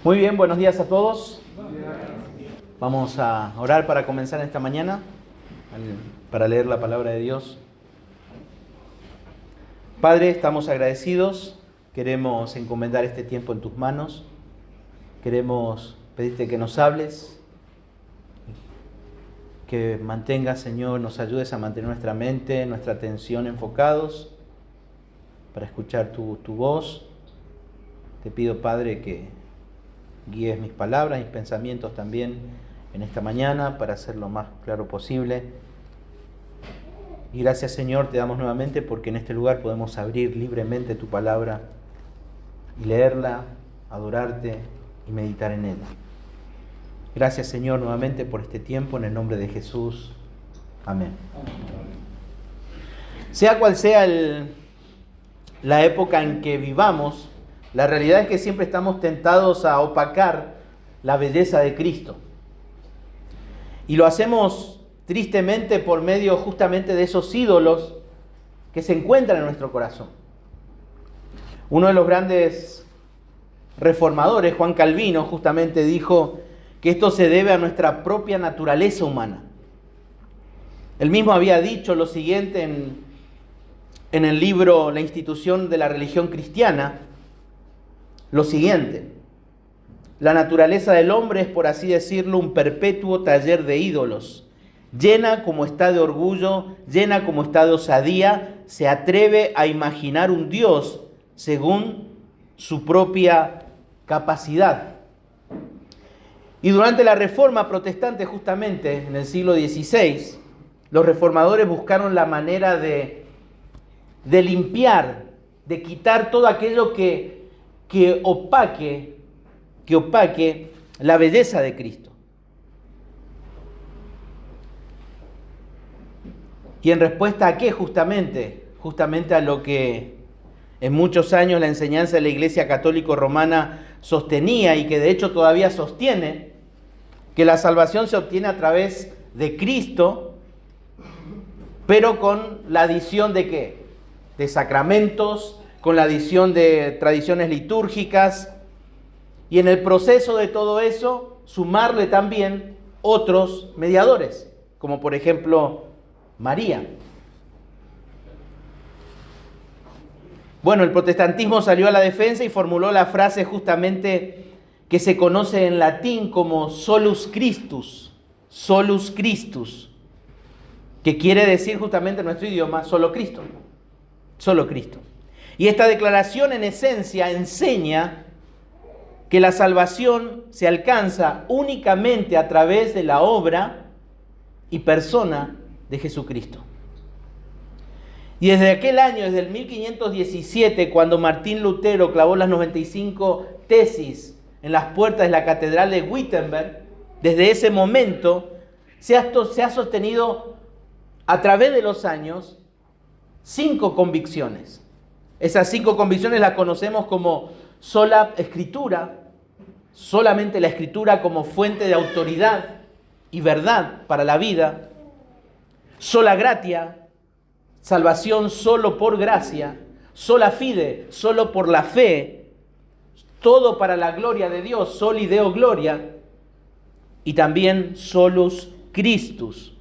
Muy bien, buenos días a todos. Vamos a orar para comenzar esta mañana, para leer la palabra de Dios. Padre, estamos agradecidos, queremos encomendar este tiempo en tus manos, queremos pedirte que nos hables, que mantengas, Señor, nos ayudes a mantener nuestra mente, nuestra atención enfocados para escuchar tu voz. Te pido, Padre, que guíes mis palabras, mis pensamientos también en esta mañana para hacer lo más claro posible. Y gracias, Señor, te damos nuevamente porque en este lugar podemos abrir libremente tu palabra y leerla, adorarte y meditar en ella. Gracias, Señor, nuevamente por este tiempo, en el nombre de Jesús. Amén. Sea cual sea la época en que vivamos, la realidad es que siempre estamos tentados a opacar la belleza de Cristo. Y lo hacemos tristemente por medio justamente de esos ídolos que se encuentran en nuestro corazón. Uno de los grandes reformadores, Juan Calvino, justamente dijo que esto se debe a nuestra propia naturaleza humana. Él mismo había dicho lo siguiente en el libro La institución de la religión cristiana, lo siguiente: la naturaleza del hombre es, por así decirlo, un perpetuo taller de ídolos. Llena como está de orgullo, llena como está de osadía, se atreve a imaginar un Dios según su propia capacidad. Y durante la Reforma Protestante, justamente en el siglo XVI, los reformadores buscaron la manera de limpiar, de quitar todo aquello que opaque la belleza de Cristo. ¿Y en respuesta a qué? Justamente a lo que en muchos años la enseñanza de la Iglesia Católica Romana sostenía y que de hecho todavía sostiene, que la salvación se obtiene a través de Cristo, pero con la adición ¿de qué? De sacramentos, con la adición de tradiciones litúrgicas, y en el proceso de todo eso sumarle también otros mediadores, como por ejemplo María. Bueno, el protestantismo salió a la defensa y formuló la frase justamente que se conoce en latín como solus Christus, que quiere decir justamente en nuestro idioma solo Cristo. Y esta declaración en esencia enseña que la salvación se alcanza únicamente a través de la obra y persona de Jesucristo. Y desde aquel año, desde el 1517, cuando Martín Lutero clavó las 95 tesis en las puertas de la Catedral de Wittenberg, desde ese momento se ha sostenido a través de los años 5 convicciones. Esas 5 convicciones las conocemos como sola escritura, solamente la escritura como fuente de autoridad y verdad para la vida; sola gratia, salvación solo por gracia; sola fide, solo por la fe; todo para la gloria de Dios, soli Deo gloria; y también solus Christus.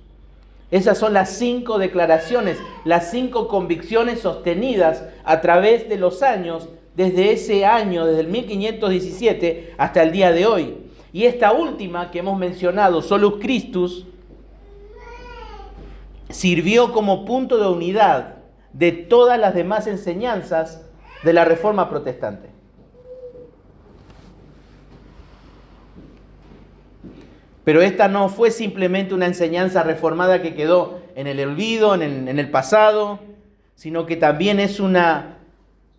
Esas son las 5 declaraciones, las 5 convicciones sostenidas a través de los años, desde ese año, desde el 1517 hasta el día de hoy. Y esta última que hemos mencionado, solus Christus, sirvió como punto de unidad de todas las demás enseñanzas de la Reforma Protestante. Pero esta no fue simplemente una enseñanza reformada que quedó en el olvido, en el pasado, sino que también es una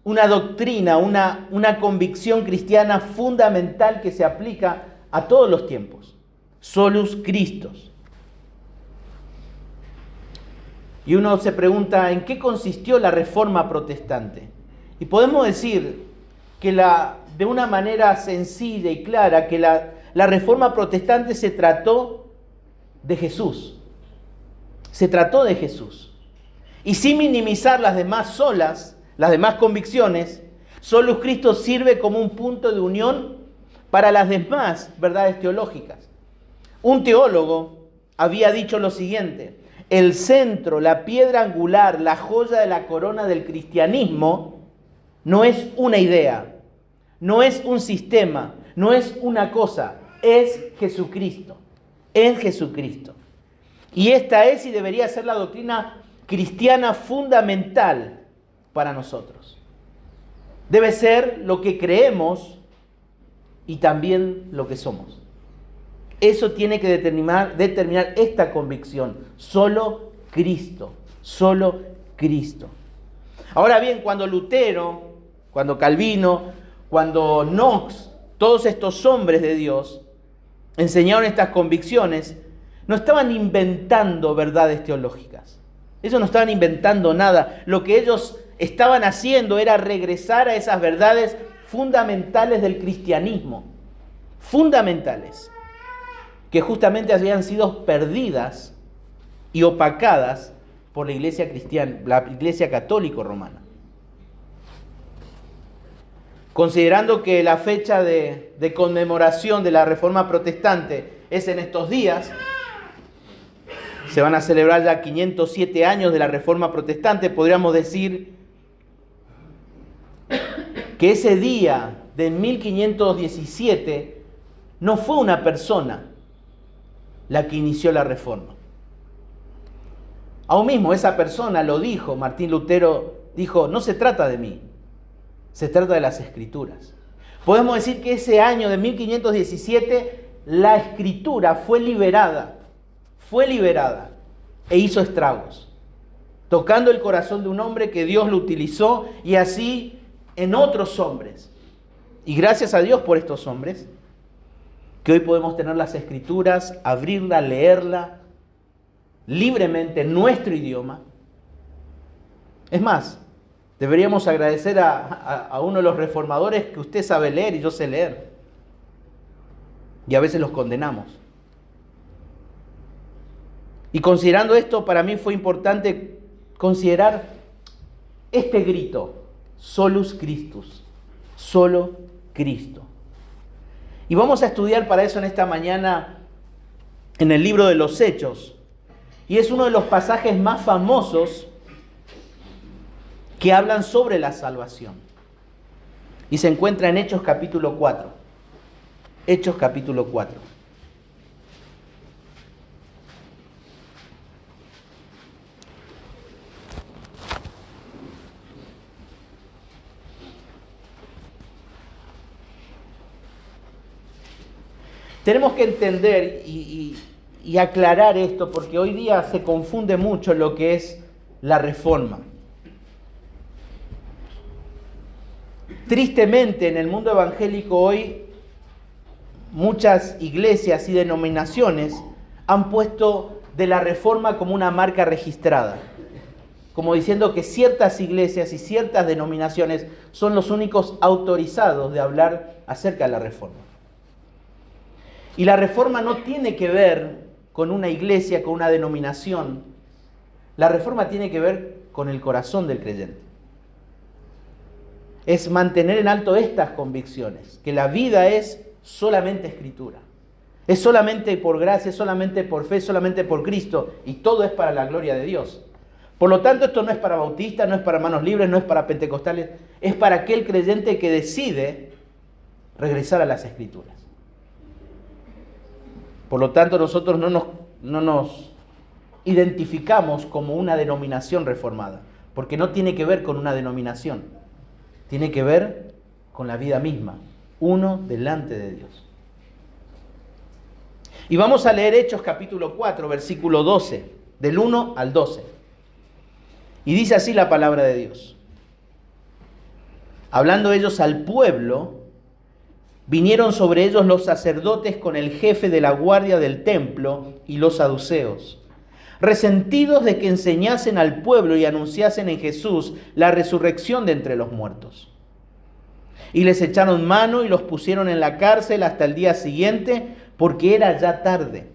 doctrina, una convicción cristiana fundamental que se aplica a todos los tiempos. Solus Christus. Y uno se pregunta, ¿en qué consistió la Reforma Protestante? Y podemos decir que de una manera sencilla y clara, que la Reforma Protestante se trató de Jesús. Se trató de Jesús. Y sin minimizar las demás solas, las demás convicciones, Solus Christus sirve como un punto de unión para las demás verdades teológicas. Un teólogo había dicho lo siguiente: el centro, la piedra angular, la joya de la corona del cristianismo no es una idea, no es un sistema, no es una cosa, es Jesucristo, es Jesucristo. Y esta es y debería ser la doctrina cristiana fundamental para nosotros. Debe ser lo que creemos y también lo que somos. Eso tiene que determinar esta convicción. Solo Cristo, solo Cristo. Ahora bien, cuando Lutero, cuando Calvino, cuando Knox, todos estos hombres de Dios enseñaron estas convicciones, no estaban inventando verdades teológicas. Ellos no estaban inventando nada. Lo que ellos estaban haciendo era regresar a esas verdades fundamentales del cristianismo. Fundamentales. Que justamente habían sido perdidas y opacadas por la iglesia cristiana, la iglesia católica romana. Considerando que la fecha de conmemoración de la Reforma Protestante es en estos días, se van a celebrar ya 507 años de la Reforma Protestante, podríamos decir que ese día de 1517 no fue una persona la que inició la Reforma. Aún mismo esa persona lo dijo, Martín Lutero dijo: no se trata de mí, se trata de las Escrituras. Podemos decir que ese año de 1517 la Escritura fue liberada e hizo estragos, tocando el corazón de un hombre que Dios lo utilizó, y así en otros hombres. Y gracias a Dios por estos hombres, que hoy podemos tener las Escrituras, abrirla, leerla libremente en nuestro idioma. Es más, deberíamos agradecer a uno de los reformadores que usted sabe leer y yo sé leer. Y a veces los condenamos. Y considerando esto, para mí fue importante considerar este grito: Solus Christus, solo Cristo. Y vamos a estudiar para eso en esta mañana en el libro de los Hechos. Y es uno de los pasajes más famosos que hablan sobre la salvación. Y se encuentra en Hechos capítulo 4. Hechos capítulo 4. Tenemos que entender y aclarar esto, porque hoy día se confunde mucho lo que es la reforma. Tristemente, en el mundo evangélico hoy, muchas iglesias y denominaciones han puesto de la reforma como una marca registrada, como diciendo que ciertas iglesias y ciertas denominaciones son los únicos autorizados de hablar acerca de la reforma. Y la reforma no tiene que ver con una iglesia, con una denominación. La reforma tiene que ver con el corazón del creyente. Es mantener en alto estas convicciones, que la vida es solamente Escritura. Es solamente por gracia, es solamente por fe, es solamente por Cristo, y todo es para la gloria de Dios. Por lo tanto, esto no es para bautistas, no es para manos libres, no es para pentecostales, es para aquel creyente que decide regresar a las Escrituras. Por lo tanto, nosotros no nos identificamos como una denominación reformada, porque no tiene que ver con una denominación, tiene que ver con la vida misma, uno delante de Dios. Y vamos a leer Hechos capítulo 4, versículo 12, del 1 al 12. Y dice así la palabra de Dios: hablando ellos al pueblo, vinieron sobre ellos los sacerdotes con el jefe de la guardia del templo y los saduceos, resentidos de que enseñasen al pueblo y anunciasen en Jesús la resurrección de entre los muertos. Y les echaron mano y los pusieron en la cárcel hasta el día siguiente, porque era ya tarde.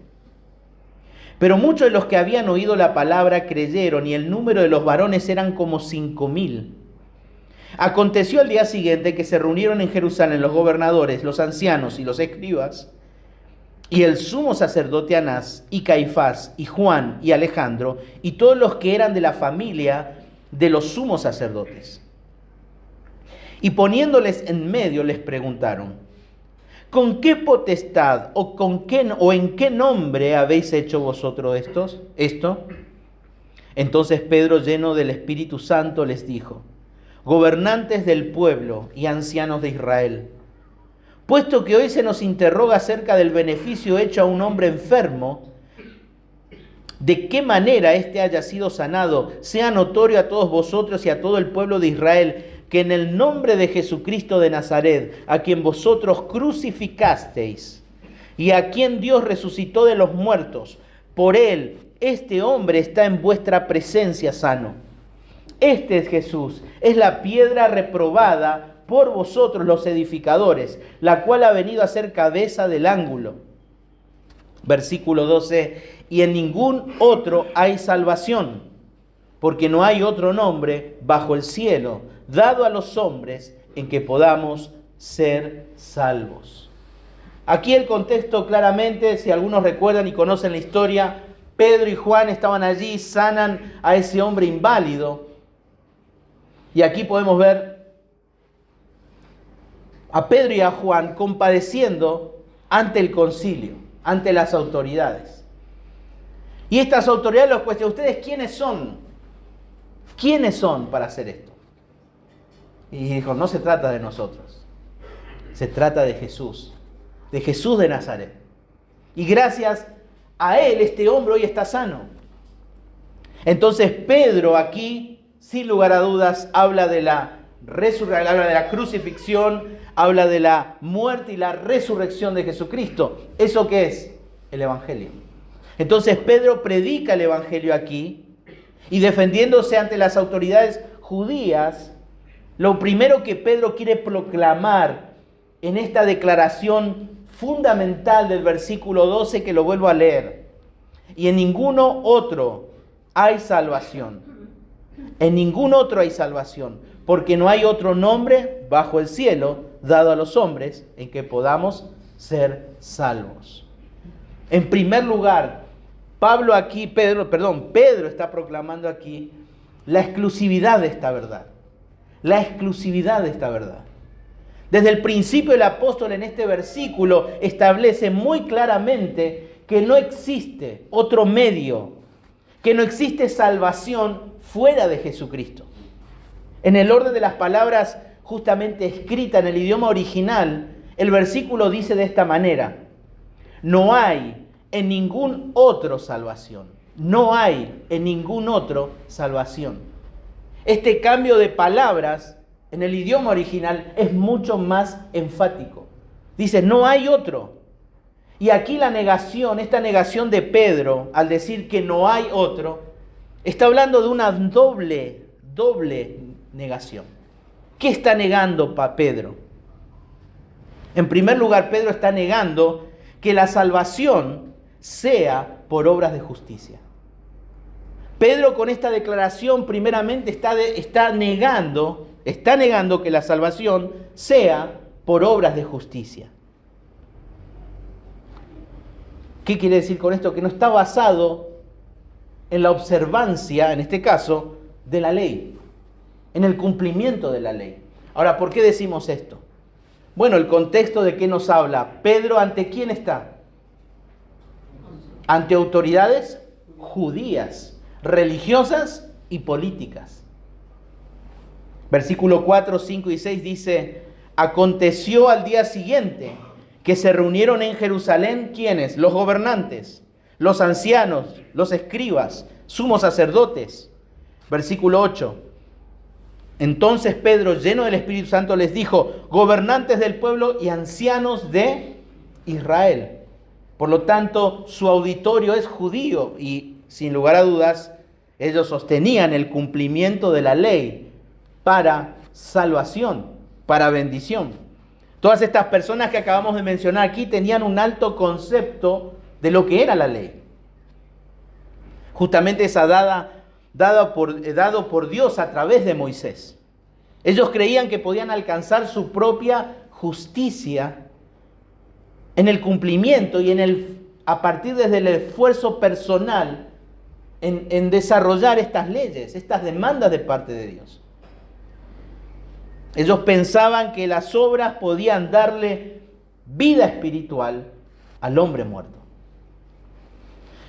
Pero muchos de los que habían oído la palabra creyeron, y el número de los varones eran como 5,000. Aconteció al día siguiente que se reunieron en Jerusalén los gobernadores, los ancianos y los escribas, y el sumo sacerdote Anás, y Caifás, y Juan, y Alejandro, y todos los que eran de la familia de los sumos sacerdotes. Y poniéndoles en medio les preguntaron: ¿con qué potestad o en qué nombre habéis hecho vosotros esto? Entonces Pedro, lleno del Espíritu Santo, les dijo: gobernantes del pueblo y ancianos de Israel, puesto que hoy se nos interroga acerca del beneficio hecho a un hombre enfermo, de qué manera éste haya sido sanado, sea notorio a todos vosotros y a todo el pueblo de Israel, que en el nombre de Jesucristo de Nazaret, a quien vosotros crucificasteis y a quien Dios resucitó de los muertos, por él este hombre está en vuestra presencia sano. Este es Jesús, es la piedra reprobada por vosotros los edificadores, la cual ha venido a ser cabeza del ángulo. Versículo 12, y en ningún otro hay salvación, porque no hay otro nombre bajo el cielo dado a los hombres en que podamos ser salvos. Aquí el contexto claramente, si algunos recuerdan y conocen la historia, Pedro y Juan estaban allí, sanan a ese hombre inválido. Y aquí podemos ver a Pedro y a Juan compadeciendo ante el concilio, ante las autoridades. Y estas autoridades los cuestionan: ¿ustedes quiénes son? ¿Quiénes son para hacer esto? Y dijo: no se trata de nosotros, se trata de Jesús de Nazaret. Y gracias a él este hombre hoy está sano. Entonces Pedro aquí, sin lugar a dudas, habla de la resurrección, habla de la crucifixión, habla de la muerte y la resurrección de Jesucristo. ¿Eso qué es? El Evangelio. Entonces Pedro predica el Evangelio aquí y, defendiéndose ante las autoridades judías, lo primero que Pedro quiere proclamar en esta declaración fundamental del versículo 12, que lo vuelvo a leer: y en ninguno otro hay salvación. En ningún otro hay salvación, porque no hay otro nombre bajo el cielo dado a los hombres en que podamos ser salvos. En primer lugar, Pedro está proclamando aquí la exclusividad de esta verdad. La exclusividad de esta verdad. Desde el principio el apóstol en este versículo establece muy claramente que no existe otro medio, que no existe salvación fuera de Jesucristo. En el orden de las palabras justamente escritas en el idioma original, el versículo dice de esta manera: no hay en ningún otro salvación. No hay en ningún otro salvación. Este cambio de palabras en el idioma original es mucho más enfático. Dice: no hay otro. Y aquí esta negación de Pedro, al decir que no hay otro, está hablando de una doble negación. ¿Qué está negando Pedro? En primer lugar, Pedro está negando que la salvación sea por obras de justicia. Pedro, con esta declaración, primeramente está negando que la salvación sea por obras de justicia. ¿Qué quiere decir con esto? Que no está basado en la observancia, en este caso, de la ley, en el cumplimiento de la ley. Ahora, ¿por qué decimos esto? Bueno, el contexto de qué nos habla. Pedro, ¿ante quién está? Ante autoridades judías, religiosas y políticas. Versículo 4, 5 y 6 dice: aconteció al día siguiente que se reunieron en Jerusalén, ¿quiénes? Los gobernantes, los ancianos, los escribas, sumos sacerdotes. Versículo 8. Entonces Pedro, lleno del Espíritu Santo, les dijo: gobernantes del pueblo y ancianos de Israel. Por lo tanto, su auditorio es judío y, sin lugar a dudas, ellos sostenían el cumplimiento de la ley para salvación, para bendición. Todas estas personas que acabamos de mencionar aquí tenían un alto concepto de lo que era la ley. Justamente esa dado por Dios a través de Moisés. Ellos creían que podían alcanzar su propia justicia en el cumplimiento y a partir desde el esfuerzo personal en desarrollar estas leyes, estas demandas de parte de Dios. Ellos pensaban que las obras podían darle vida espiritual al hombre muerto.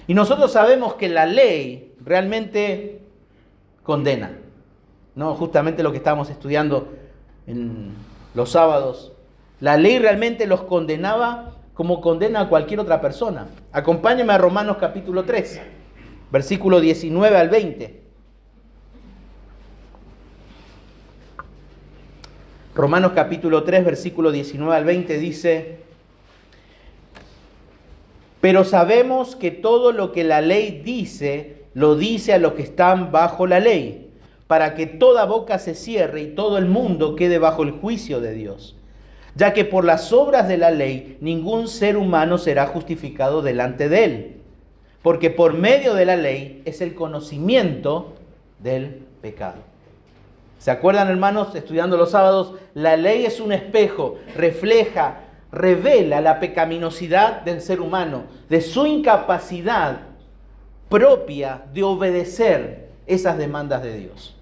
Y nosotros sabemos que la ley realmente condena. No, justamente lo que estábamos estudiando en los sábados. La ley realmente los condenaba como condena a cualquier otra persona. Acompáñenme a Romanos capítulo 3, versículo 19 al 20. Romanos capítulo 3, versículo 19 al 20 dice: pero sabemos que todo lo que la ley dice, lo dice a los que están bajo la ley, para que toda boca se cierre y todo el mundo quede bajo el juicio de Dios. Ya que por las obras de la ley ningún ser humano será justificado delante de él, porque por medio de la ley es el conocimiento del pecado. ¿Se acuerdan, hermanos, estudiando los sábados? La ley es un espejo, refleja, revela la pecaminosidad del ser humano, de su incapacidad propia de obedecer esas demandas de Dios.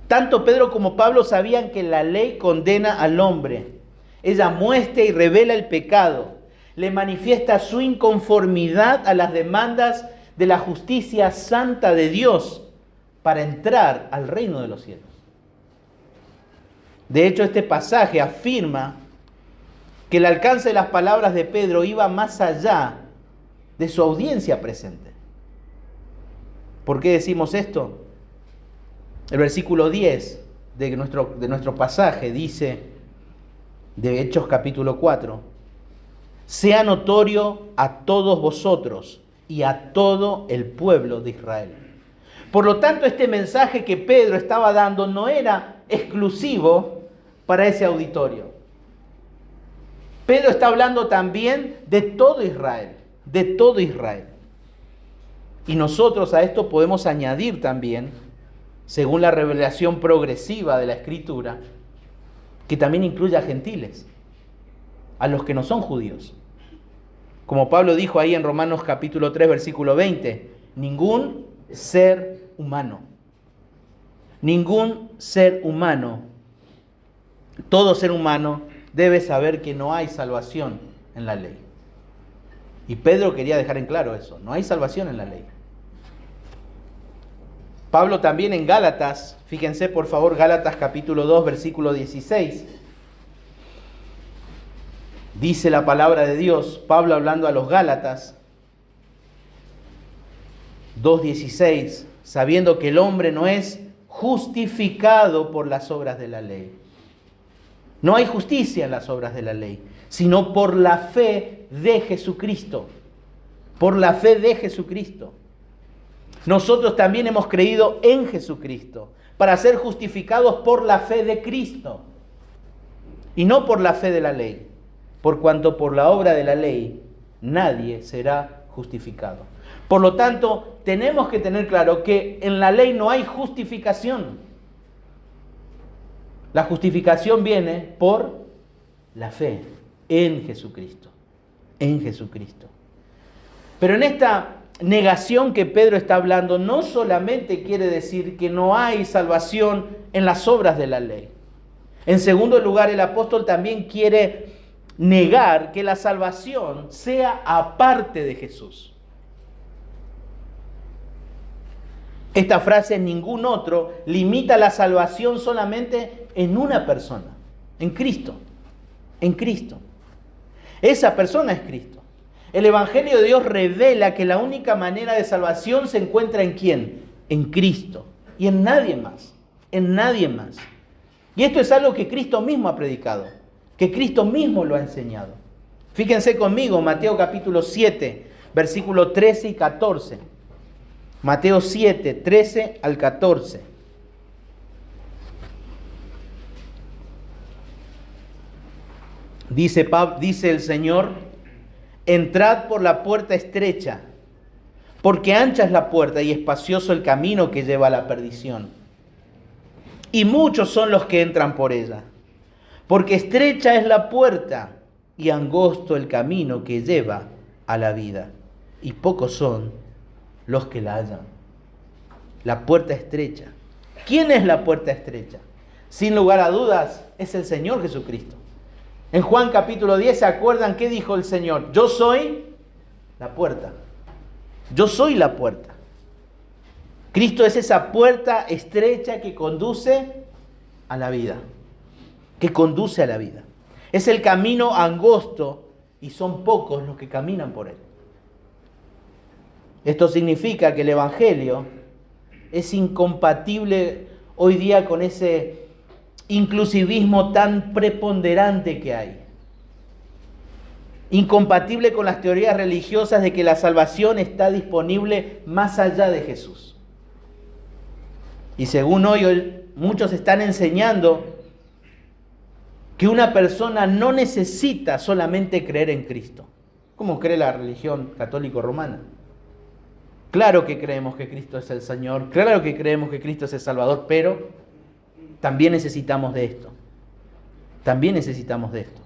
Tanto Pedro como Pablo sabían que la ley condena al hombre. Ella muestra y revela el pecado, le manifiesta su inconformidad a las demandas de la justicia santa de Dios para entrar al reino de los cielos. De hecho, este pasaje afirma que el alcance de las palabras de Pedro iba más allá de su audiencia presente. ¿Por qué decimos esto? El versículo 10 de nuestro pasaje dice, de Hechos capítulo 4, sea notorio a todos vosotros y a todo el pueblo de Israel. Por lo tanto, este mensaje que Pedro estaba dando no era exclusivo para ese auditorio. Pedro está hablando también de todo Israel, de todo Israel. Y nosotros a esto podemos añadir también, según la revelación progresiva de la Escritura, que también incluye a gentiles, a los que no son judíos. Como Pablo dijo ahí en Romanos capítulo 3, versículo 20, ningún ser humano, todo ser humano debe saber que no hay salvación en la ley. Y Pedro quería dejar en claro eso, no hay salvación en la ley. Pablo también en Gálatas, fíjense por favor, Gálatas capítulo 2, versículo 16. Dice la palabra de Dios, Pablo hablando a los Gálatas, 2:16, sabiendo que el hombre no es justificado por las obras de la ley. No hay justicia en las obras de la ley, sino por la fe de Jesucristo. Por la fe de Jesucristo. Nosotros también hemos creído en Jesucristo para ser justificados por la fe de Cristo y no por la fe de la ley, por cuanto por la obra de la ley nadie será justificado. Por lo tanto, tenemos que tener claro que en la ley no hay justificación. La justificación viene por la fe en Jesucristo, en Jesucristo. Pero en esta negación que Pedro está hablando, no solamente quiere decir que no hay salvación en las obras de la ley. En segundo lugar, el apóstol también quiere negar que la salvación sea aparte de Jesús. Esta frase, en ningún otro, limita la salvación solamente en una persona, en Cristo, en Cristo. Esa persona es Cristo. El Evangelio de Dios revela que la única manera de salvación se encuentra ¿en quién? En Cristo y en nadie más, en nadie más. Y esto es algo que Cristo mismo ha predicado, que Cristo mismo lo ha enseñado. Fíjense conmigo, Mateo capítulo 7, versículos 13 y 14. Mateo 7, 13 al 14. Dice el Señor, entrad por la puerta estrecha, porque ancha es la puerta y espacioso el camino que lleva a la perdición. y muchos son los que entran por ella. Porque estrecha es la puerta y angosto el camino que lleva a la vida, y pocos son los que la hallan. La puerta estrecha. ¿Quién es la puerta estrecha? Sin lugar a dudas, es el Señor Jesucristo. En Juan capítulo 10, ¿se acuerdan qué dijo el Señor? Yo soy la puerta. Yo soy la puerta. Cristo es esa puerta estrecha que conduce a la vida. Que conduce a la vida. Es el camino angosto y son pocos los que caminan por él. Esto significa que el Evangelio es incompatible hoy día con ese inclusivismo tan preponderante que hay. Incompatible con las teorías religiosas de que la salvación está disponible más allá de Jesús. Y según hoy muchos están enseñando que una persona no necesita solamente creer en Cristo, como cree la religión católico-romana. Claro que creemos que Cristo es el Señor, claro que creemos que Cristo es el Salvador, pero también necesitamos de esto. También necesitamos de esto.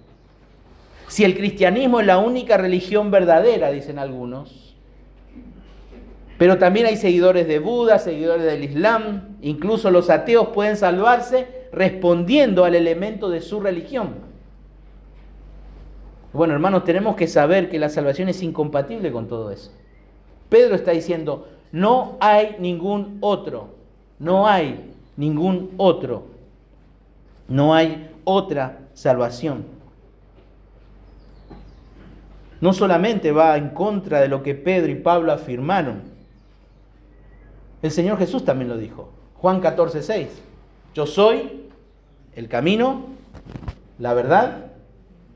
Si el cristianismo es la única religión verdadera, dicen algunos, pero también hay seguidores de Buda, seguidores del Islam, incluso los ateos pueden salvarse respondiendo al elemento de su religión. Bueno, hermanos, tenemos que saber que la salvación es incompatible con todo eso. Pedro está diciendo, no hay ningún otro, no hay ningún otro, no hay otra salvación. No solamente va en contra de lo que Pedro y Pablo afirmaron, el Señor Jesús también lo dijo. Juan 14:6, yo soy el camino, la verdad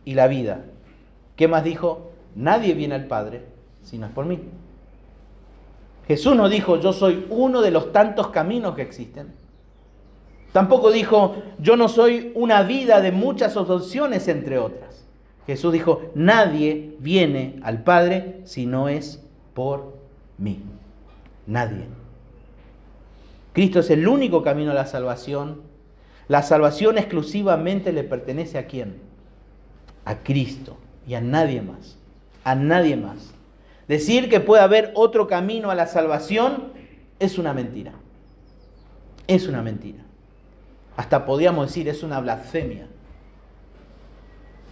y la vida. ¿Qué más dijo? Nadie viene al Padre si no es por mí. Jesús no dijo, yo soy uno de los tantos caminos que existen. Tampoco dijo, yo no soy una vida de muchas opciones entre otras. Jesús dijo, nadie viene al Padre si no es por mí. Nadie. Cristo es el único camino a la salvación. La salvación exclusivamente le pertenece ¿a quién? A Cristo y a nadie más. A nadie más. Decir que puede haber otro camino a la salvación es una mentira. Es una mentira. Hasta podríamos decir, es una blasfemia.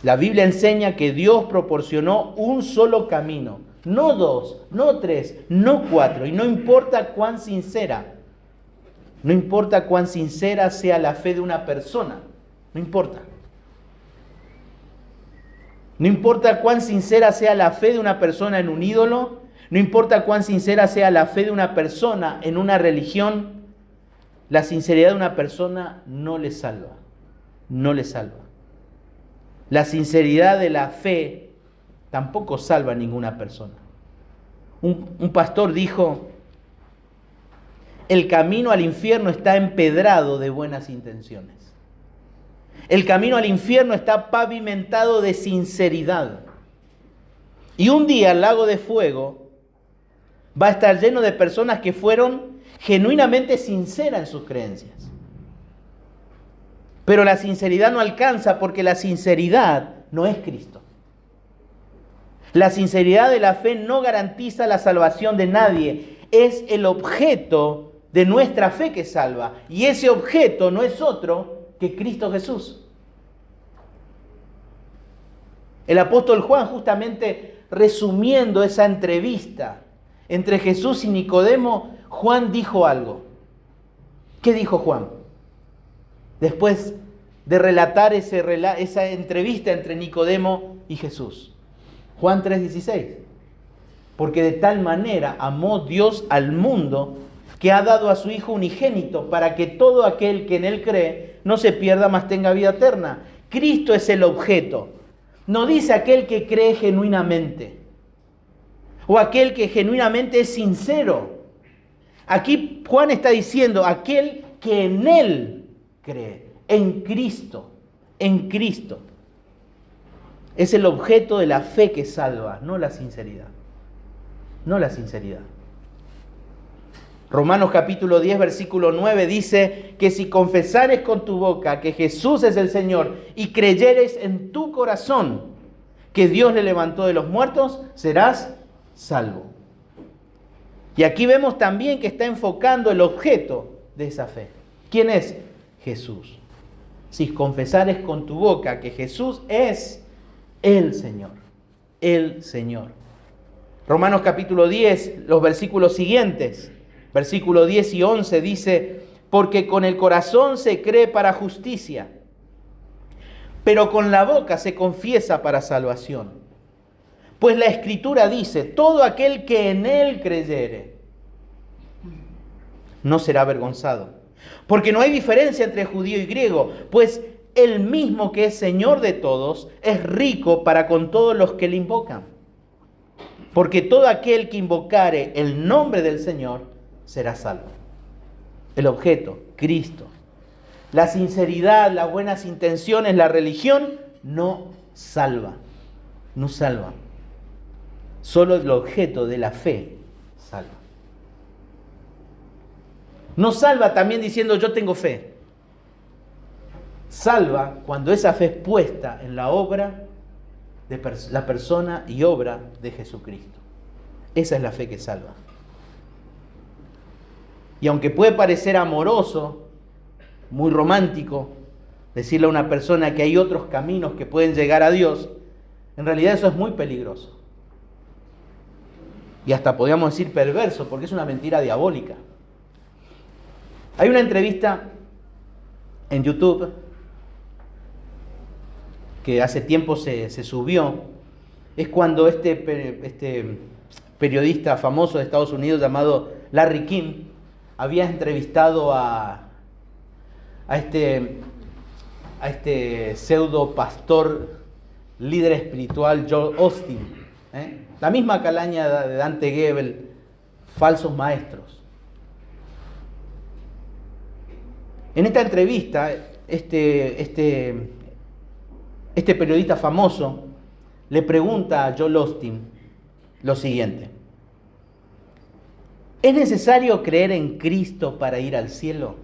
La Biblia enseña que Dios proporcionó un solo camino. No dos, no tres, no cuatro. Y no importa cuán sincera. No importa cuán sincera sea la fe de una persona. No importa. No importa cuán sincera sea la fe de una persona en un ídolo, no importa cuán sincera sea la fe de una persona en una religión, la sinceridad de una persona no le salva. No le salva. La sinceridad de la fe tampoco salva a ninguna persona. Un pastor dijo, el camino al infierno está empedrado de buenas intenciones. El camino al infierno está pavimentado de sinceridad. Y un día el lago de fuego va a estar lleno de personas que fueron genuinamente sinceras en sus creencias. Pero la sinceridad no alcanza porque la sinceridad no es Cristo. La sinceridad de la fe no garantiza la salvación de nadie. Es el objeto de nuestra fe que salva. Y ese objeto no es otro que Cristo Jesús. El apóstol Juan, justamente resumiendo esa entrevista entre Jesús y Nicodemo, Juan dijo algo. ¿Qué dijo Juan? Después de relatar esa entrevista entre Nicodemo y Jesús. Juan 3:16. Porque de tal manera amó Dios al mundo que ha dado a su Hijo unigénito para que todo aquel que en Él cree no se pierda, mas tenga vida eterna. Cristo es el objeto. No dice aquel que cree genuinamente o aquel que genuinamente es sincero. Aquí Juan está diciendo aquel que en Él cree, en Cristo, en Cristo. Es el objeto de la fe que salva, no la sinceridad. No la sinceridad. Romanos capítulo 10, versículo 9 dice que si confesares con tu boca que Jesús es el Señor y creyeres en tu corazón que Dios le levantó de los muertos, serás salvo. Y aquí vemos también que está enfocando el objeto de esa fe. ¿Quién es? Jesús. Si confesares con tu boca que Jesús es el Señor. El Señor. Romanos capítulo 10, los versículos siguientes. Versículo 10 y 11 dice, porque con el corazón se cree para justicia, pero con la boca se confiesa para salvación. Pues la Escritura dice, todo aquel que en Él creyere no será avergonzado. Porque no hay diferencia entre judío y griego, pues el mismo que es Señor de todos es rico para con todos los que le invocan. Porque todo aquel que invocare el nombre del Señor será salvo. El objeto, Cristo. La sinceridad, las buenas intenciones, la religión no salva. No salva. Solo el objeto de la fe salva. No salva también diciendo yo tengo fe. Salva cuando esa fe es puesta en la obra de la persona y obra de Jesucristo. Esa es la fe que salva. Y aunque puede parecer amoroso, muy romántico, decirle a una persona que hay otros caminos que pueden llegar a Dios, en realidad eso es muy peligroso. Y hasta podríamos decir perverso, porque es una mentira diabólica. Hay una entrevista en YouTube que hace tiempo se subió. Es cuando este periodista famoso de Estados Unidos llamado Larry King había entrevistado a este pseudo pastor, líder espiritual Joel Osteen, la misma calaña de Dante Gebel, falsos maestros. En esta entrevista, este periodista famoso le pregunta a Joel Osteen lo siguiente: ¿es necesario creer en Cristo para ir al cielo?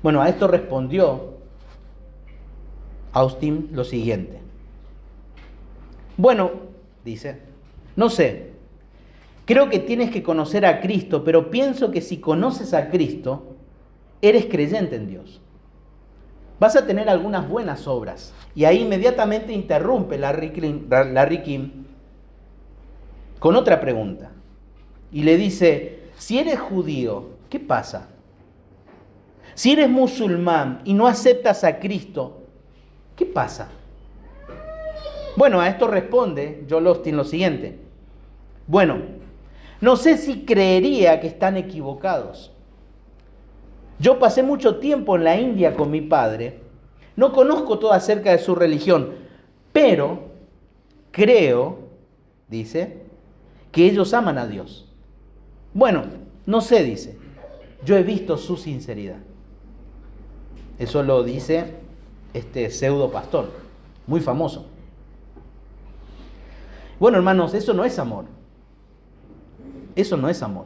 Bueno, a esto respondió Austin lo siguiente. Bueno, dice, no sé, creo que tienes que conocer a Cristo, pero pienso que si conoces a Cristo, eres creyente en Dios. Vas a tener algunas buenas obras. Y ahí inmediatamente interrumpe Larry King con otra pregunta. Y le dice, si eres judío, ¿qué pasa? Si eres musulmán y no aceptas a Cristo, ¿qué pasa? Bueno, a esto responde Joel Osteen lo siguiente. Bueno, no sé si creería que están equivocados. Yo pasé mucho tiempo en la India con mi padre. No conozco todo acerca de su religión, pero creo, dice, que ellos aman a Dios. Bueno, no sé, dice, yo he visto su sinceridad. Eso lo dice este pseudo pastor, muy famoso. Bueno, hermanos, eso no es amor. Eso no es amor.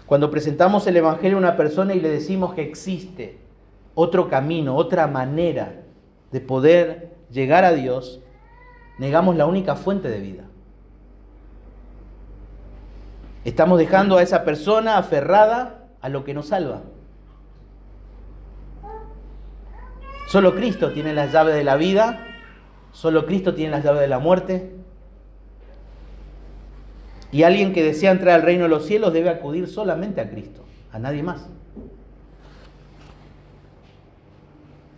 Cuando presentamos el Evangelio a una persona y le decimos que existe otro camino, otra manera de poder llegar a Dios, negamos la única fuente de vida. Estamos dejando a esa persona aferrada a lo que nos salva. Solo Cristo tiene las llaves de la vida, solo Cristo tiene las llaves de la muerte. Y alguien que desea entrar al reino de los cielos debe acudir solamente a Cristo, a nadie más.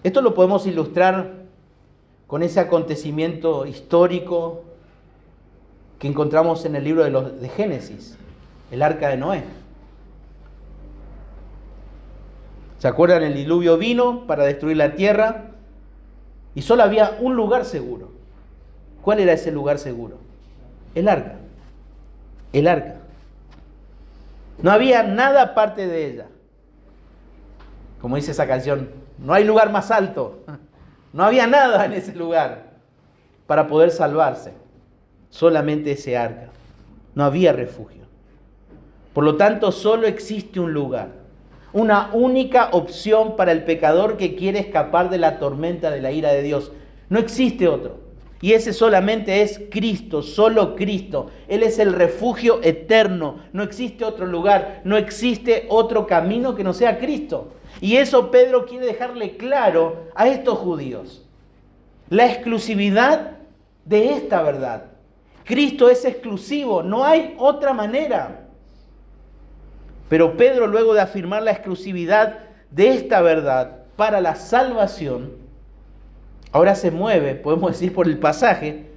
Esto lo podemos ilustrar con ese acontecimiento histórico que encontramos en el libro de Génesis, el arca de Noé. ¿Se acuerdan? El diluvio vino para destruir la tierra y solo había un lugar seguro. ¿Cuál era ese lugar seguro? El arca. El arca. No había nada aparte de ella. Como dice esa canción, no hay lugar más alto. No había nada en ese lugar para poder salvarse. Solamente ese arca. No había refugio. Por lo tanto, solo existe un lugar, una única opción para el pecador que quiere escapar de la tormenta de la ira de Dios. No existe otro. Y ese solamente es Cristo, solo Cristo. Él es el refugio eterno. No existe otro lugar, no existe otro camino que no sea Cristo. Y eso Pedro quiere dejarle claro a estos judíos. La exclusividad de esta verdad. Cristo es exclusivo, no hay otra manera. Pero Pedro, luego de afirmar la exclusividad de esta verdad para la salvación, ahora se mueve, podemos decir por el pasaje,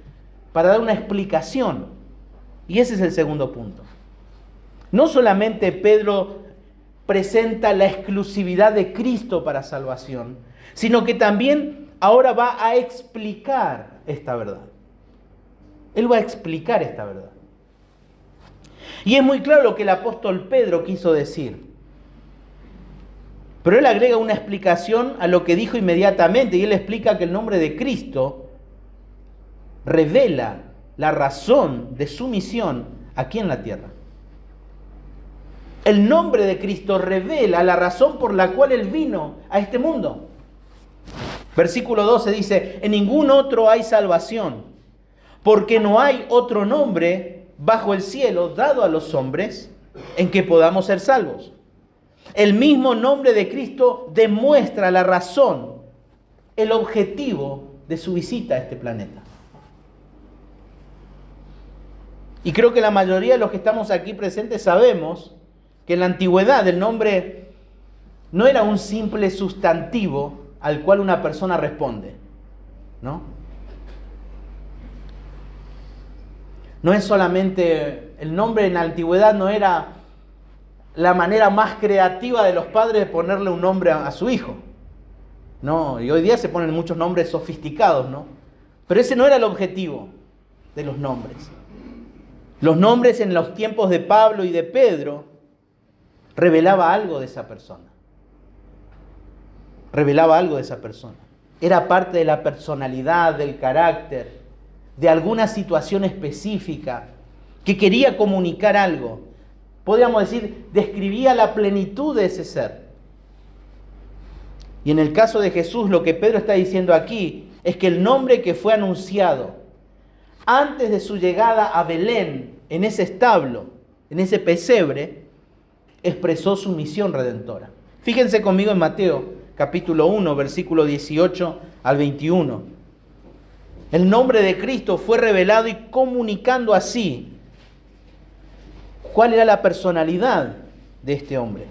para dar una explicación. Y ese es el segundo punto. No solamente Pedro presenta la exclusividad de Cristo para salvación, sino que también ahora va a explicar esta verdad. Él va a explicar esta verdad. Y es muy claro lo que el apóstol Pedro quiso decir. Pero él agrega una explicación a lo que dijo inmediatamente, y él explica que el nombre de Cristo revela la razón de su misión aquí en la tierra. El nombre de Cristo revela la razón por la cual Él vino a este mundo. Versículo 12 dice, en ningún otro hay salvación, porque no hay otro nombre bajo el cielo dado a los hombres en que podamos ser salvos. El mismo nombre de Cristo demuestra la razón, el objetivo de su visita a este planeta. Y creo que la mayoría de los que estamos aquí presentes sabemos que en la antigüedad el nombre no era un simple sustantivo al cual una persona responde, ¿no? No es solamente, el nombre en la antigüedad no era la manera más creativa de los padres de ponerle un nombre a su hijo. No, y hoy día se ponen muchos nombres sofisticados, ¿no? Pero ese no era el objetivo de los nombres. Los nombres en los tiempos de Pablo y de Pedro revelaba algo de esa persona. Revelaba algo de esa persona. Era parte de la personalidad, del carácter, de alguna situación específica que quería comunicar algo. Podríamos decir, describía la plenitud de ese ser. Y en el caso de Jesús, lo que Pedro está diciendo aquí es que el nombre que fue anunciado antes de su llegada a Belén, en ese establo, en ese pesebre, expresó su misión redentora. Fíjense conmigo en Mateo, capítulo 1, versículo 18 al 21. El nombre de Cristo fue revelado y comunicando así cuál era la personalidad de este hombre.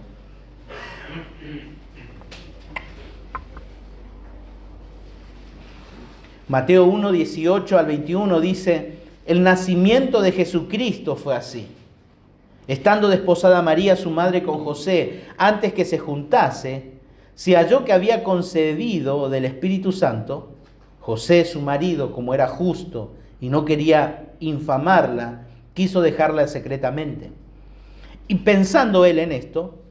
Mateo 1, 18 al 21 dice, el nacimiento de Jesucristo fue así. Estando desposada María, su madre, con José, antes que se juntase, se halló que había concebido del Espíritu Santo. José, su marido, como era justo y no quería infamarla, quiso dejarla secretamente. Y pensando él en esto,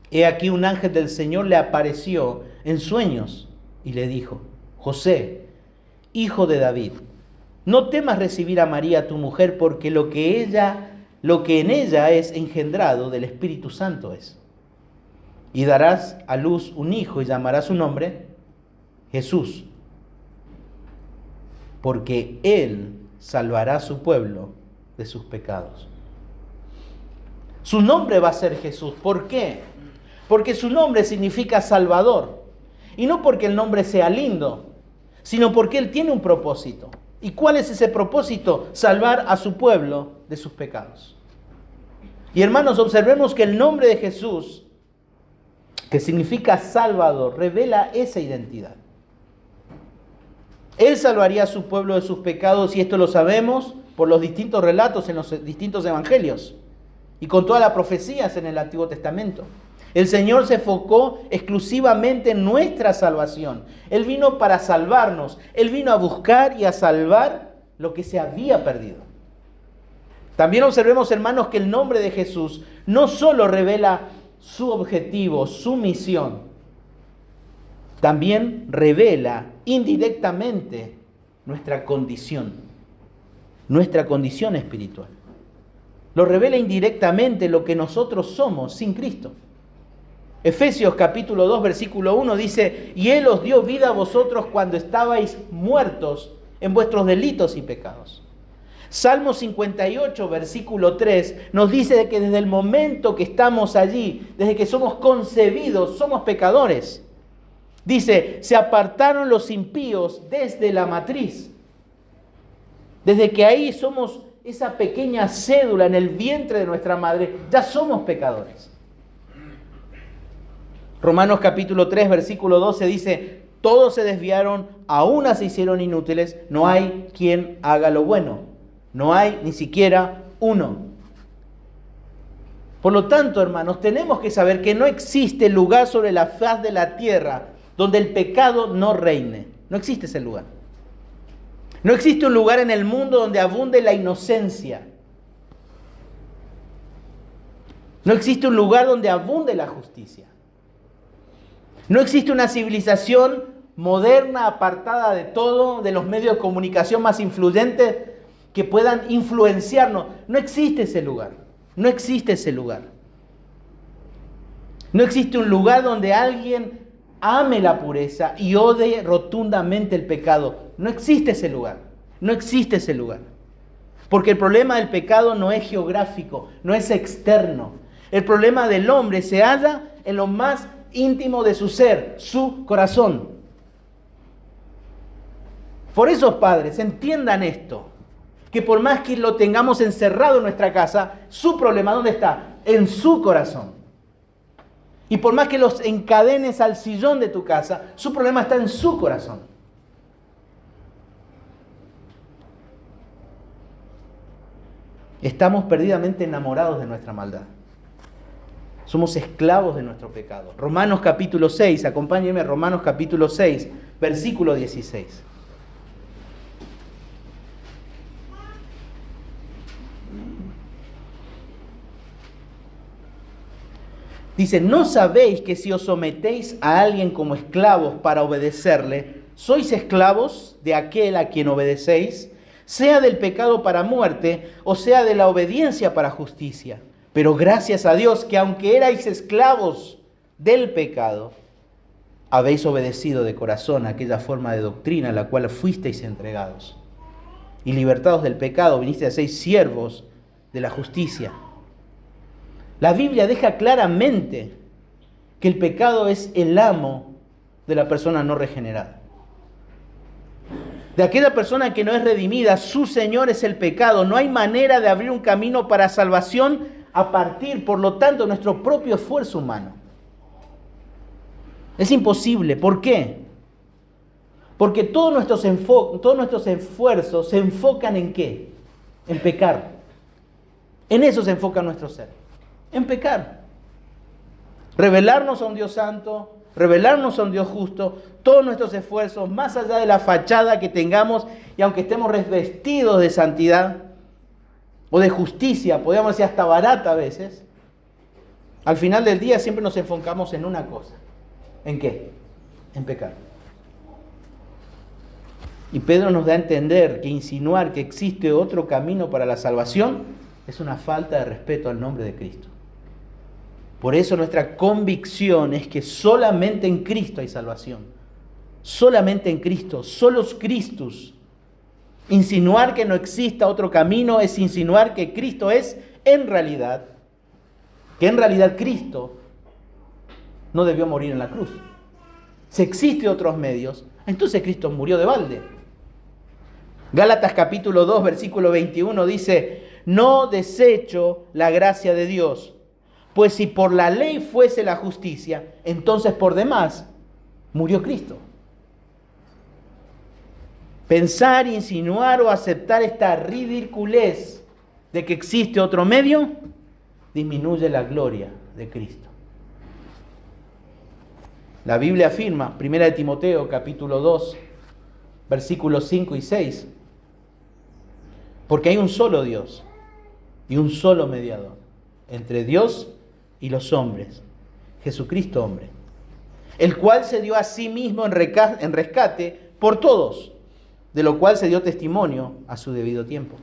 he aquí un ángel del Señor le apareció en sueños y le dijo, José, hijo de David, no temas recibir a María tu mujer, porque lo que en ella es engendrado del Espíritu Santo es. Y darás a luz un hijo y llamarás su nombre Jesús, porque él salvará a su pueblo de sus pecados. Su nombre va a ser Jesús. ¿Por qué? Porque su nombre significa Salvador. Y no porque el nombre sea lindo, sino porque él tiene un propósito. ¿Y cuál es ese propósito? Salvar a su pueblo de sus pecados. Y hermanos, observemos que el nombre de Jesús, que significa Salvador, revela esa identidad. Él salvaría a su pueblo de sus pecados, y esto lo sabemos por los distintos relatos en los distintos evangelios y con todas las profecías en el Antiguo Testamento. El Señor se enfocó exclusivamente en nuestra salvación. Él vino para salvarnos. Él vino a buscar y a salvar lo que se había perdido. También observemos, hermanos, que el nombre de Jesús no solo revela su objetivo, su misión, también revela indirectamente nuestra condición espiritual. lo revela indirectamente lo que nosotros somos sin Cristo. Efesios capítulo 2, versículo 1 dice, y Él os dio vida a vosotros cuando estabais muertos en vuestros delitos y pecados. Salmo 58, versículo 3, nos dice que desde el momento que estamos allí, desde que somos concebidos, somos pecadores. Dice, se apartaron los impíos desde la matriz. Desde que ahí somos esa pequeña cédula en el vientre de nuestra madre, ya somos pecadores. Romanos capítulo 3, versículo 12 dice, todos se desviaron, a una se hicieron inútiles, no hay quien haga lo bueno. No hay ni siquiera uno. Por lo tanto, hermanos, tenemos que saber que no existe lugar sobre la faz de la tierra donde el pecado no reine. No existe ese lugar. No existe un lugar en el mundo donde abunde la inocencia. No existe un lugar donde abunde la justicia. No existe una civilización moderna, apartada de todo, de los medios de comunicación más influyentes, que puedan influenciarnos. No existe ese lugar. No existe ese lugar. No existe un lugar donde alguien ame la pureza y odie rotundamente el pecado. No existe ese lugar. No existe ese lugar. Porque el problema del pecado no es geográfico, no es externo. El problema del hombre se halla en lo más íntimo de su ser, su corazón. Por eso, padres, entiendan esto. Que por más que lo tengamos encerrado en nuestra casa, su problema, ¿dónde está? En su corazón. Y por más que los encadenes al sillón de tu casa, su problema está en su corazón. Estamos perdidamente enamorados de nuestra maldad. Somos esclavos de nuestro pecado. Romanos capítulo 6, acompáñenme, Romanos capítulo 6, versículo 16. Dice, ¿no sabéis que si os sometéis a alguien como esclavos para obedecerle, sois esclavos de aquel a quien obedecéis, sea del pecado para muerte o sea de la obediencia para justicia? Pero gracias a Dios que aunque erais esclavos del pecado, habéis obedecido de corazón a aquella forma de doctrina a la cual fuisteis entregados. Y libertados del pecado, vinisteis a ser siervos de la justicia. La Biblia deja claramente que el pecado es el amo de la persona no regenerada. De aquella persona que no es redimida, su Señor es el pecado. No hay manera de abrir un camino para salvación a partir, por lo tanto, de nuestro propio esfuerzo humano. Es imposible. ¿Por qué? Porque todos nuestros esfuerzos se enfocan ¿en qué? En pecar. En eso se enfoca nuestro ser. En pecar. Revelarnos a un Dios santo, revelarnos a un Dios justo, todos nuestros esfuerzos, más allá de la fachada que tengamos, y aunque estemos revestidos de santidad o de justicia, podríamos decir hasta barata a veces, al final del día siempre nos enfocamos en una cosa. ¿En qué? En pecar. Y Pedro nos da a entender que insinuar que existe otro camino para la salvación es una falta de respeto al nombre de Cristo. Por eso nuestra convicción es que solamente en Cristo hay salvación. Solamente en Cristo, solos Christus. Insinuar que no exista otro camino es insinuar que Cristo es que en realidad Cristo no debió morir en la cruz. Si existen otros medios, entonces Cristo murió de balde. Gálatas capítulo 2, versículo 21 dice, no desecho la gracia de Dios, pues si por la ley fuese la justicia, entonces por demás murió Cristo. Pensar, insinuar o aceptar esta ridiculez de que existe otro medio, disminuye la gloria de Cristo. La Biblia afirma, 1 de Timoteo capítulo 2, versículos 5 y 6, porque hay un solo Dios y un solo mediador entre Dios y los hombres, Jesucristo hombre, el cual se dio a sí mismo en rescate por todos, de lo cual se dio testimonio a su debido tiempo.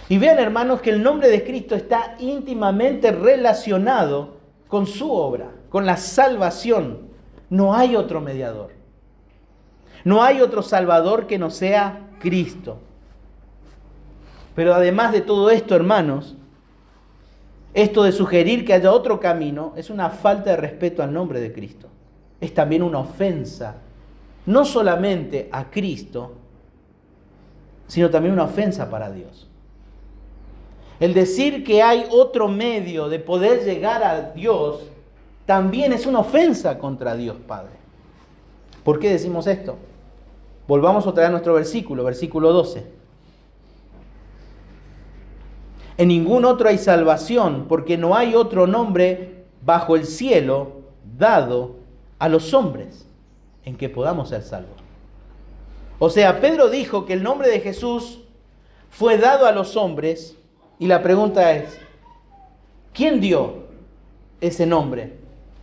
Y vean, hermanos, que el nombre de Cristo está íntimamente relacionado con su obra, con la salvación. No hay otro mediador. No hay otro Salvador que no sea Cristo. Pero además de todo esto, hermanos, esto de sugerir que haya otro camino es una falta de respeto al nombre de Cristo. Es también una ofensa, no solamente a Cristo, sino también una ofensa para Dios. El decir que hay otro medio de poder llegar a Dios también es una ofensa contra Dios Padre. ¿Por qué decimos esto? Volvamos otra vez a nuestro versículo 12. En ningún otro hay salvación, porque no hay otro nombre bajo el cielo dado a los hombres en que podamos ser salvos. O sea, Pedro dijo que el nombre de Jesús fue dado a los hombres, y la pregunta es, ¿quién dio ese nombre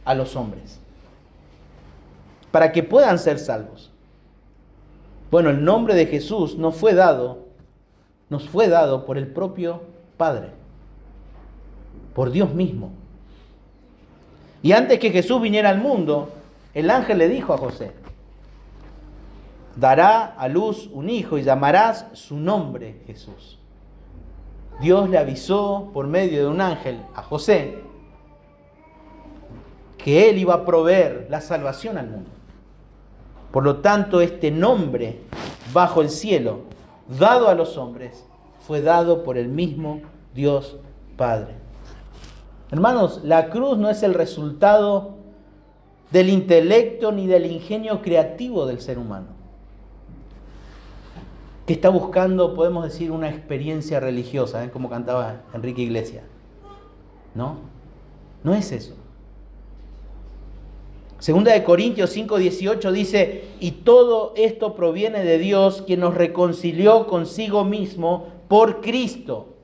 a los hombres para que puedan ser salvos? Bueno, el nombre de Jesús nos fue dado por el propio Padre, por Dios mismo. Y antes que Jesús viniera al mundo, el ángel le dijo a José: dará a luz un hijo y llamarás su nombre Jesús. Dios le avisó por medio de un ángel a José que él iba a proveer la salvación al mundo. Por lo tanto, este nombre bajo el cielo, dado a los hombres, fue dado por el mismo Dios Padre. Hermanos, la cruz no es el resultado del intelecto ni del ingenio creativo del ser humano, que está buscando, podemos decir, una experiencia religiosa, como cantaba Enrique Iglesias. No es eso. Segunda de Corintios 5:18 dice: y todo esto proviene de Dios, quien nos reconcilió consigo mismo por Cristo.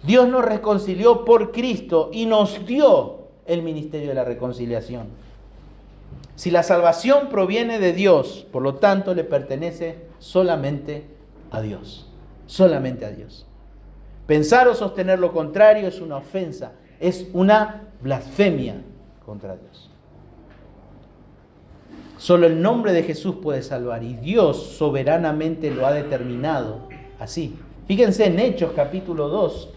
Dios nos reconcilió por Cristo y nos dio el ministerio de la reconciliación. Si la salvación proviene de Dios, por lo tanto le pertenece solamente a Dios. Solamente a Dios. Pensar o sostener lo contrario es una ofensa, es una blasfemia contra Dios. Solo el nombre de Jesús puede salvar y Dios soberanamente lo ha determinado así. Fíjense en Hechos capítulo 2.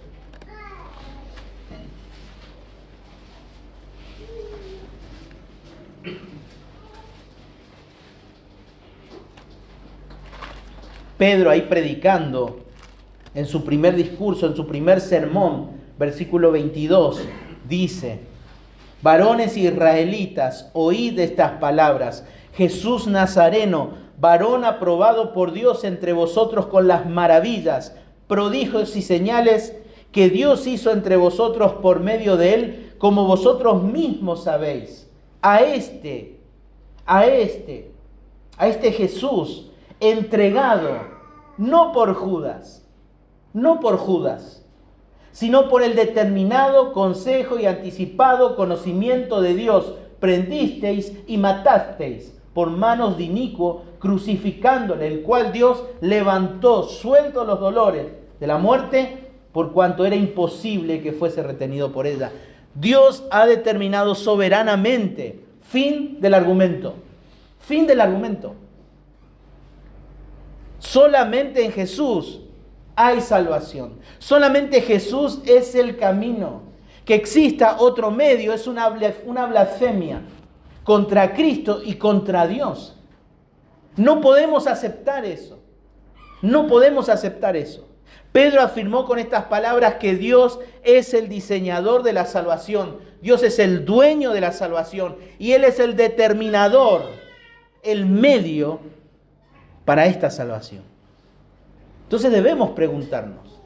Pedro ahí predicando en su primer discurso, en su primer sermón, versículo 22, dice: varones israelitas, oíd estas palabras. Jesús Nazareno, varón aprobado por Dios entre vosotros con las maravillas, prodigios y señales que Dios hizo entre vosotros por medio de él, como vosotros mismos sabéis. A este Jesús entregado, no por Judas, sino por el determinado consejo y anticipado conocimiento de Dios, prendisteis y matasteis por manos de inicuo, crucificándole, el cual Dios levantó, suelto los dolores de la muerte, por cuanto era imposible que fuese retenido por ella. Dios ha determinado soberanamente. Fin del argumento. Fin del argumento. Solamente en Jesús hay salvación. Solamente Jesús es el camino. Que exista otro medio es una blasfemia contra Cristo y contra Dios. No podemos aceptar eso. No podemos aceptar eso. Pedro afirmó con estas palabras que Dios es el diseñador de la salvación. Dios es el dueño de la salvación y Él es el determinador, el medio para esta salvación. Entonces debemos preguntarnos,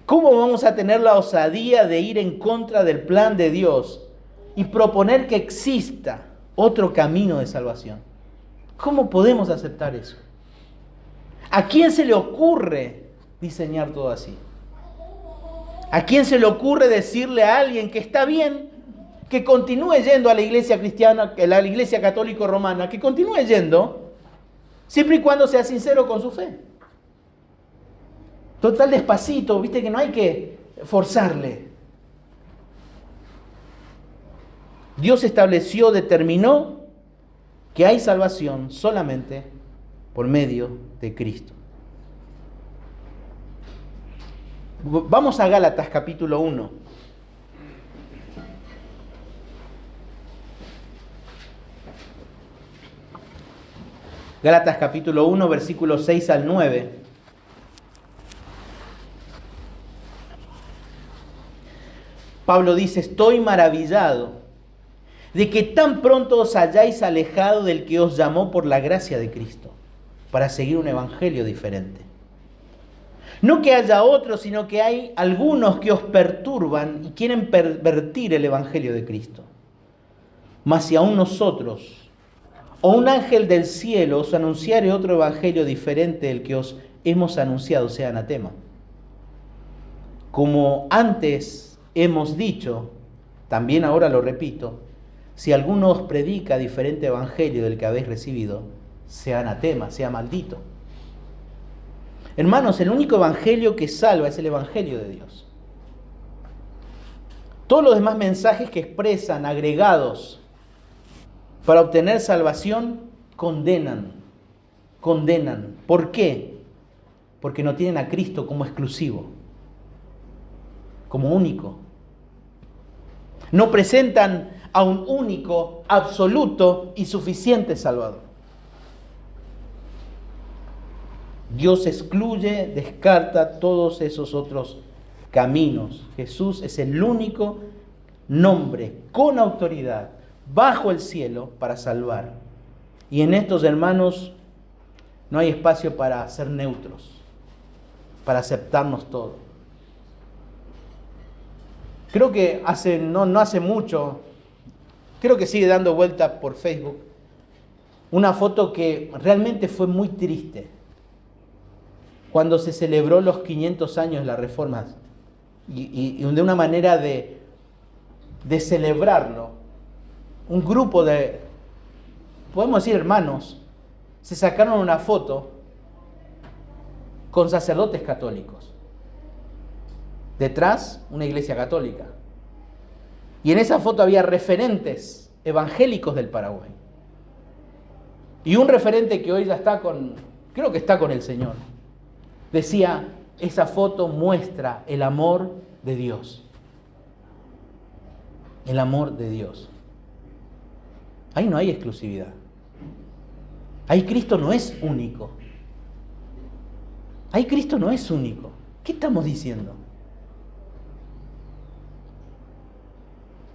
¿cómo vamos a tener la osadía de ir en contra del plan de Dios y proponer que exista otro camino de salvación? ¿Cómo podemos aceptar eso? ¿A quién se le ocurre diseñar todo así? ¿A quién se le ocurre decirle a alguien que está bien que continúe yendo a la iglesia cristiana, a la iglesia católico romana, que continúe yendo, siempre y cuando sea sincero con su fe? Total despacito, viste que no hay que forzarle. Dios estableció, determinó que hay salvación solamente por medio de Cristo. Vamos a Gálatas capítulo 1. Gálatas capítulo 1, versículos 6 al 9. Pablo dice: estoy maravillado de que tan pronto os hayáis alejado del que os llamó por la gracia de Cristo, para seguir un evangelio diferente. No que haya otros, sino que hay algunos que os perturban y quieren pervertir el evangelio de Cristo. Mas si aún nosotros, o un ángel del cielo, os anunciare otro evangelio diferente del que os hemos anunciado, sea anatema. Como antes hemos dicho, también ahora lo repito, si alguno os predica diferente evangelio del que habéis recibido, sea anatema, sea maldito. Hermanos, el único evangelio que salva es el evangelio de Dios. Todos los demás mensajes que expresan, agregados para obtener salvación, condenan. ¿Por qué? Porque no tienen a Cristo como exclusivo, como único. No presentan a un único, absoluto y suficiente Salvador. Dios excluye, descarta todos esos otros caminos. Jesús es el único nombre con autoridad bajo el cielo para salvar. Y en estos, hermanos, no hay espacio para ser neutros, para aceptarnos todo. Creo que no hace mucho, creo que sigue dando vuelta por Facebook, una foto que realmente fue muy triste. Cuando se celebró los 500 años de la Reforma, y de una manera de celebrarlo, un grupo de, podemos decir hermanos, se sacaron una foto con sacerdotes católicos. Detrás, una iglesia católica. Y en esa foto había referentes evangélicos del Paraguay. Y un referente que hoy ya está creo que está con el Señor. Decía, esa foto muestra el amor de Dios. El amor de Dios. Ahí no hay exclusividad. Ahí Cristo no es único. Ahí Cristo no es único. ¿Qué estamos diciendo?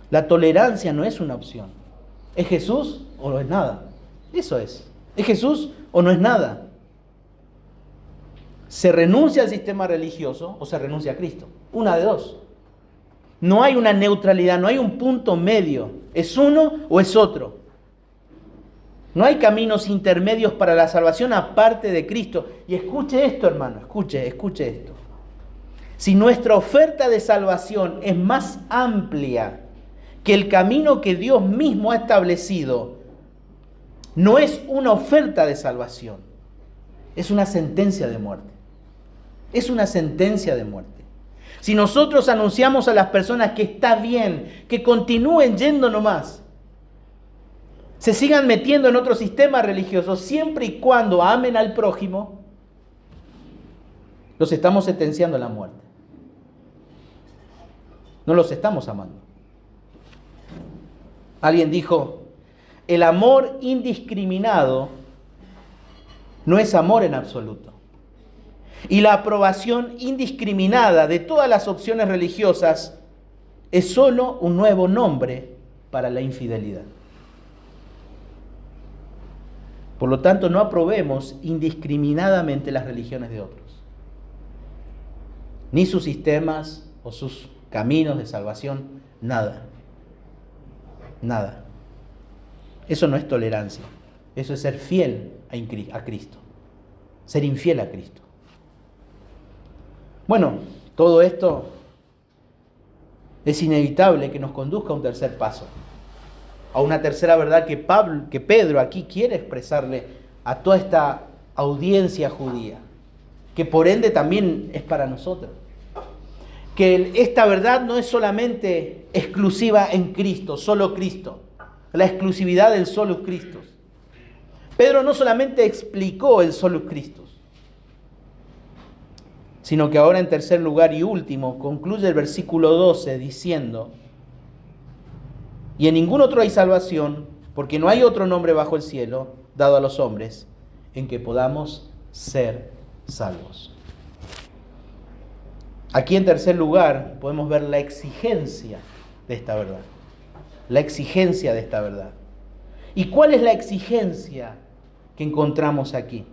La tolerancia no es una opción. ¿Es Jesús o no es nada? Eso es. ¿Es Jesús o no es nada? ¿Se renuncia al sistema religioso o se renuncia a Cristo? Una de dos. No hay una neutralidad, no hay un punto medio. ¿Es uno o es otro? No hay caminos intermedios para la salvación aparte de Cristo. Y escuche esto, hermano, escuche esto. Si nuestra oferta de salvación es más amplia que el camino que Dios mismo ha establecido, no es una oferta de salvación, es una sentencia de muerte. Es una sentencia de muerte. Si nosotros anunciamos a las personas que está bien, que continúen yendo nomás, se sigan metiendo en otro sistema religioso, siempre y cuando amen al prójimo, los estamos sentenciando a la muerte. No los estamos amando. Alguien dijo, el amor indiscriminado no es amor en absoluto. Y la aprobación indiscriminada de todas las opciones religiosas es solo un nuevo nombre para la infidelidad. Por lo tanto, no aprobemos indiscriminadamente las religiones de otros, ni sus sistemas o sus caminos de salvación, nada. Nada. Eso no es tolerancia, eso es ser fiel a Cristo, ser infiel a Cristo. Bueno, todo esto es inevitable que nos conduzca a un tercer paso, a una tercera verdad que Pedro aquí quiere expresarle a toda esta audiencia judía. que por ende también es para nosotros. Que esta verdad no es solamente exclusiva en Cristo, solo Cristo. La exclusividad del solo Cristo. Pedro no solamente explicó el solo Cristo, sino que ahora en tercer lugar y último concluye el versículo 12 diciendo: y en ningún otro hay salvación, porque no hay otro nombre bajo el cielo dado a los hombres en que podamos ser salvos. Aquí en tercer lugar podemos ver la exigencia de esta verdad. La exigencia de esta verdad. ¿Y cuál es la exigencia que encontramos aquí?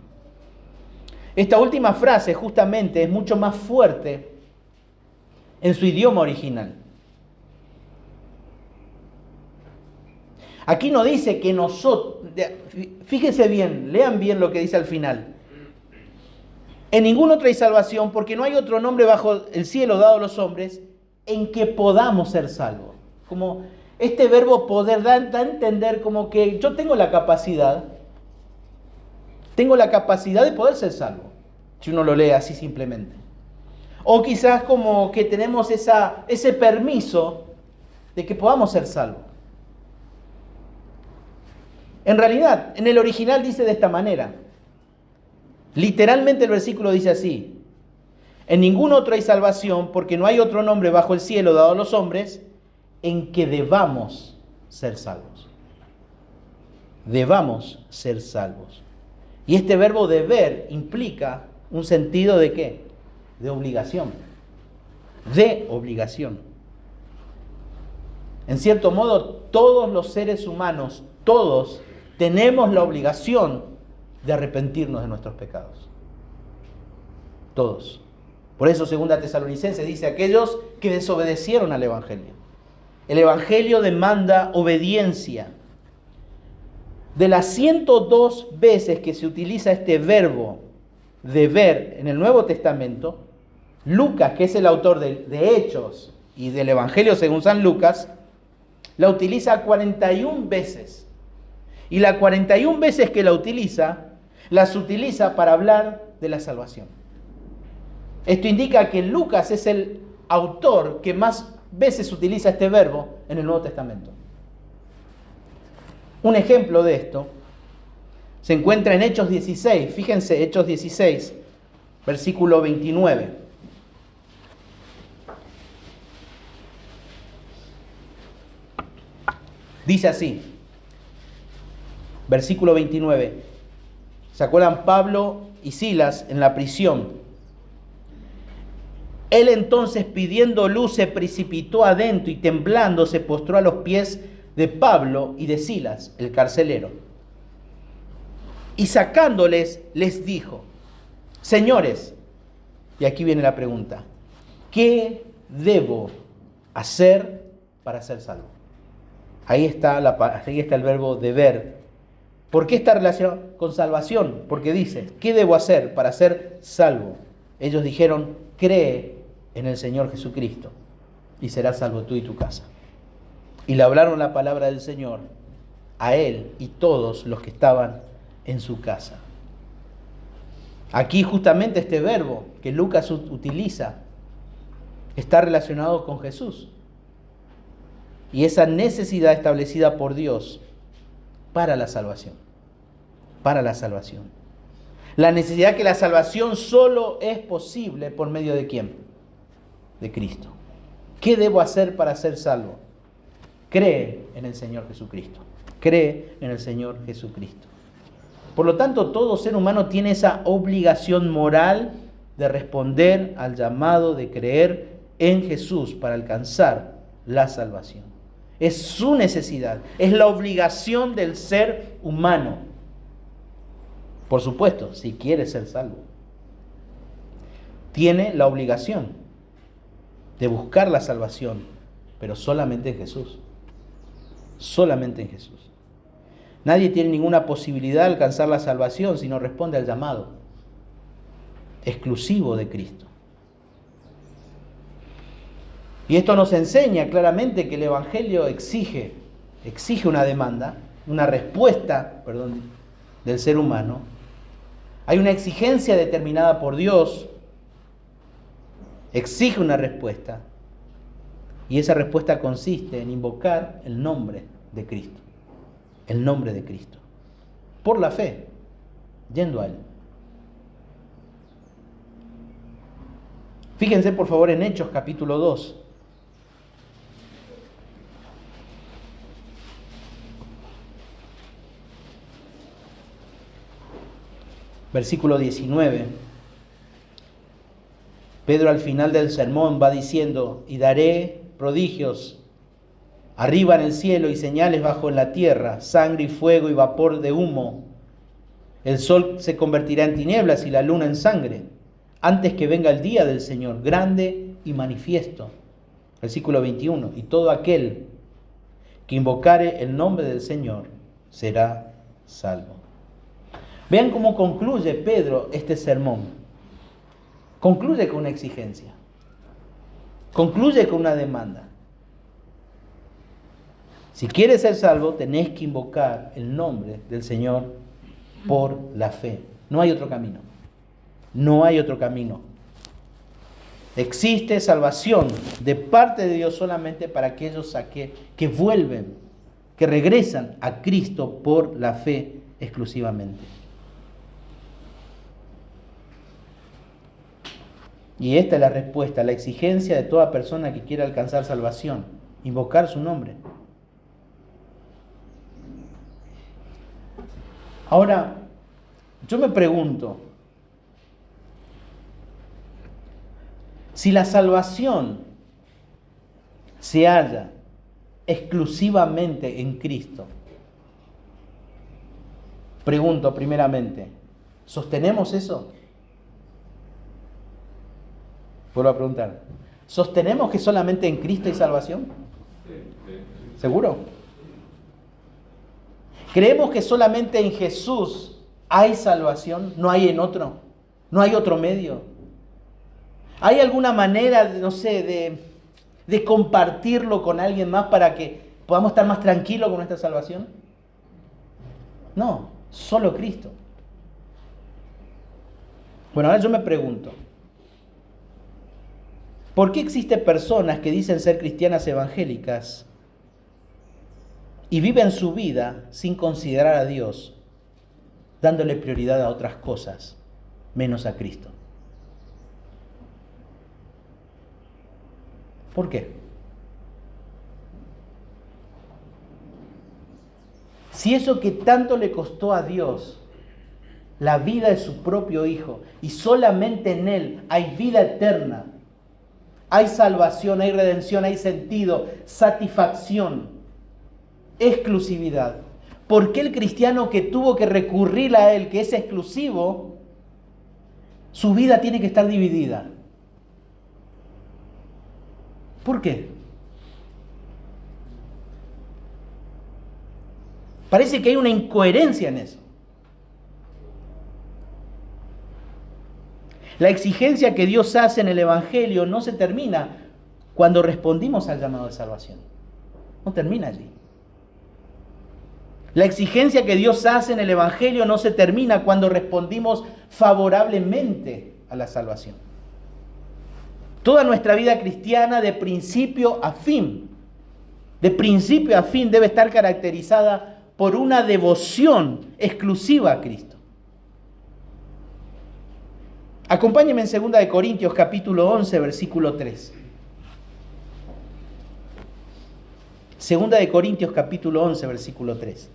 Esta última frase justamente es mucho más fuerte en su idioma original. Aquí no dice que nosotros, fíjense bien, lean bien lo que dice al final. En ningún otro hay salvación, porque no hay otro nombre bajo el cielo dado a los hombres en que podamos ser salvos. Como este verbo poder da a entender como que yo tengo la capacidad de poder ser salvo, si uno lo lee así simplemente. O quizás como que tenemos ese permiso de que podamos ser salvos. En realidad, en el original dice de esta manera. Literalmente el versículo dice así: en ningún otro hay salvación, porque no hay otro nombre bajo el cielo dado a los hombres en que debamos ser salvos. Debamos ser salvos. Y este verbo deber implica un sentido de ¿qué? De obligación. De obligación. En cierto modo, todos los seres humanos, todos tenemos la obligación de arrepentirnos de nuestros pecados. Todos. Por eso 2 Tesalonicenses dice: aquellos que desobedecieron al Evangelio. El Evangelio demanda obediencia. De las 102 veces que se utiliza este verbo deber en el Nuevo Testamento, Lucas, que es el autor de Hechos y del Evangelio según San Lucas, la utiliza 41 veces. Y las 41 veces que la utiliza, las utiliza para hablar de la salvación. Esto indica que Lucas es el autor que más veces utiliza este verbo en el Nuevo Testamento. Un ejemplo de esto se encuentra en Hechos 16. Fíjense, Hechos 16, versículo 29. Dice así, versículo 29. ¿Se acuerdan? Pablo y Silas en la prisión. Él entonces, pidiendo luz, se precipitó adentro y temblando se postró a los pies de Pablo y de Silas, el carcelero. Y sacándoles, les dijo: señores, y aquí viene la pregunta, ¿qué debo hacer para ser salvo? Ahí está el verbo deber. ¿Por qué está relacionado con salvación? Porque dice, ¿qué debo hacer para ser salvo? Ellos dijeron, cree en el Señor Jesucristo y serás salvo tú y tu casa. Y le hablaron la palabra del Señor a él y todos los que estaban en su casa. Aquí justamente este verbo que Lucas utiliza está relacionado con Jesús. Y esa necesidad establecida por Dios para la salvación. Para la salvación. La necesidad que la salvación solo es posible por medio de ¿quién? De Cristo. ¿Qué debo hacer para ser salvo? Cree en el Señor Jesucristo. Cree en el Señor Jesucristo. Por lo tanto, todo ser humano tiene esa obligación moral de responder al llamado de creer en Jesús para alcanzar la salvación. Es su necesidad, es la obligación del ser humano. Por supuesto, si quiere ser salvo. Tiene la obligación de buscar la salvación, pero solamente en Jesús. Solamente en Jesús. Nadie tiene ninguna posibilidad de alcanzar la salvación si no responde al llamado exclusivo de Cristo. Y esto nos enseña claramente que el Evangelio exige una demanda, una respuesta, del ser humano Hay una exigencia determinada por Dios, exige una respuesta, y esa respuesta consiste en invocar el nombre de Cristo, el nombre de Cristo, por la fe, yendo a Él. Fíjense por favor en Hechos capítulo 2. Versículo 19. Pedro al final del sermón va diciendo: y daré prodigios arriba en el cielo y señales bajo en la tierra, sangre y fuego y vapor de humo. El sol se convertirá en tinieblas y la luna en sangre, antes que venga el día del Señor, grande y manifiesto. Versículo 21. Y todo aquel que invocare el nombre del Señor será salvo. Vean cómo concluye Pedro este sermón. Concluye con una exigencia. Concluye con una demanda. Si quieres ser salvo, tenés que invocar el nombre del Señor por la fe. No hay otro camino. No hay otro camino. Existe salvación de parte de Dios solamente para aquellos que vuelven, que regresan a Cristo por la fe exclusivamente. Y esta es la respuesta, la exigencia de toda persona que quiera alcanzar salvación: invocar su nombre. Ahora, yo me pregunto, si la salvación se halla exclusivamente en Cristo, pregunto primeramente, ¿sostenemos eso? Vuelvo a preguntar, ¿sostenemos que solamente en Cristo hay salvación? ¿Seguro? ¿Creemos que solamente en Jesús hay salvación? ¿No hay en otro? ¿No hay otro medio? ¿Hay alguna manera, no sé, de compartirlo con alguien más para que podamos estar más tranquilos con nuestra salvación? No, solo Cristo. Bueno, ahora yo me pregunto, ¿por qué existen personas que dicen ser cristianas evangélicas y viven su vida sin considerar a Dios, dándole prioridad a otras cosas, menos a Cristo? ¿Por qué? Si eso que tanto le costó a Dios, la vida de su propio Hijo, y solamente en Él hay vida eterna, hay salvación, hay redención, hay sentido, satisfacción, exclusividad. ¿Por qué el cristiano que tuvo que recurrir a Él, que es exclusivo, su vida tiene que estar dividida? ¿Por qué? Parece que hay una incoherencia en eso. La exigencia que Dios hace en el Evangelio no se termina cuando respondimos al llamado de salvación. No termina allí. La exigencia que Dios hace en el Evangelio no se termina cuando respondimos favorablemente a la salvación. Toda nuestra vida cristiana, de principio a fin, debe estar caracterizada por una devoción exclusiva a Cristo. Acompáñenme en 2 de Corintios capítulo 11, versículo 3. 2 de Corintios capítulo 11, versículo 3.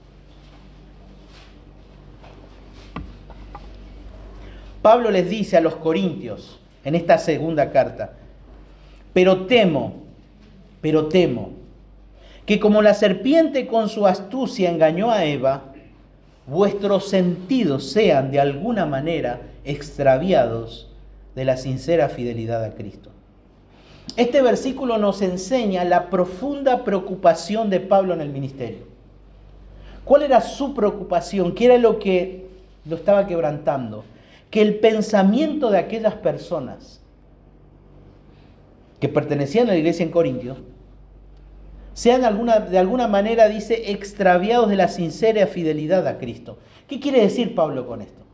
Pablo les dice a los corintios en esta segunda carta: pero temo, que como la serpiente con su astucia engañó a Eva, vuestros sentidos sean de alguna manera extraviados de la sincera fidelidad a Cristo. Este versículo nos enseña la profunda preocupación de Pablo en el ministerio. ¿Cuál era su preocupación? ¿Qué era lo que lo estaba quebrantando? Que el pensamiento de aquellas personas que pertenecían a la iglesia en Corintio sean de alguna manera, dice, extraviados de la sincera fidelidad a Cristo. ¿Qué quiere decir Pablo con esto?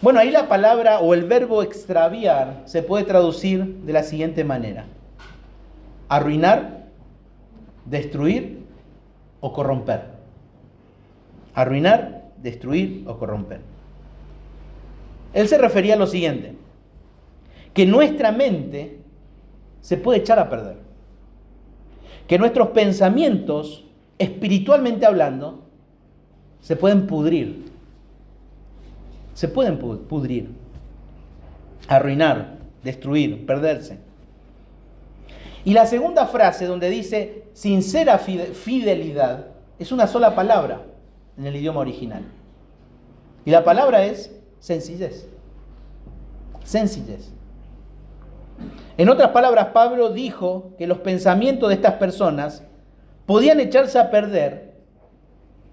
Bueno, ahí la palabra o el verbo extraviar se puede traducir de la siguiente manera: arruinar, destruir o corromper. Arruinar, destruir o corromper. Él se refería a lo siguiente: que nuestra mente se puede echar a perder, que nuestros pensamientos, espiritualmente hablando, se pueden pudrir. Se pueden pudrir, arruinar, destruir, perderse. Y la segunda frase, donde dice sincera fidelidad, es una sola palabra en el idioma original. Y la palabra es sencillez. Sencillez. En otras palabras, Pablo dijo que los pensamientos de estas personas podían echarse a perder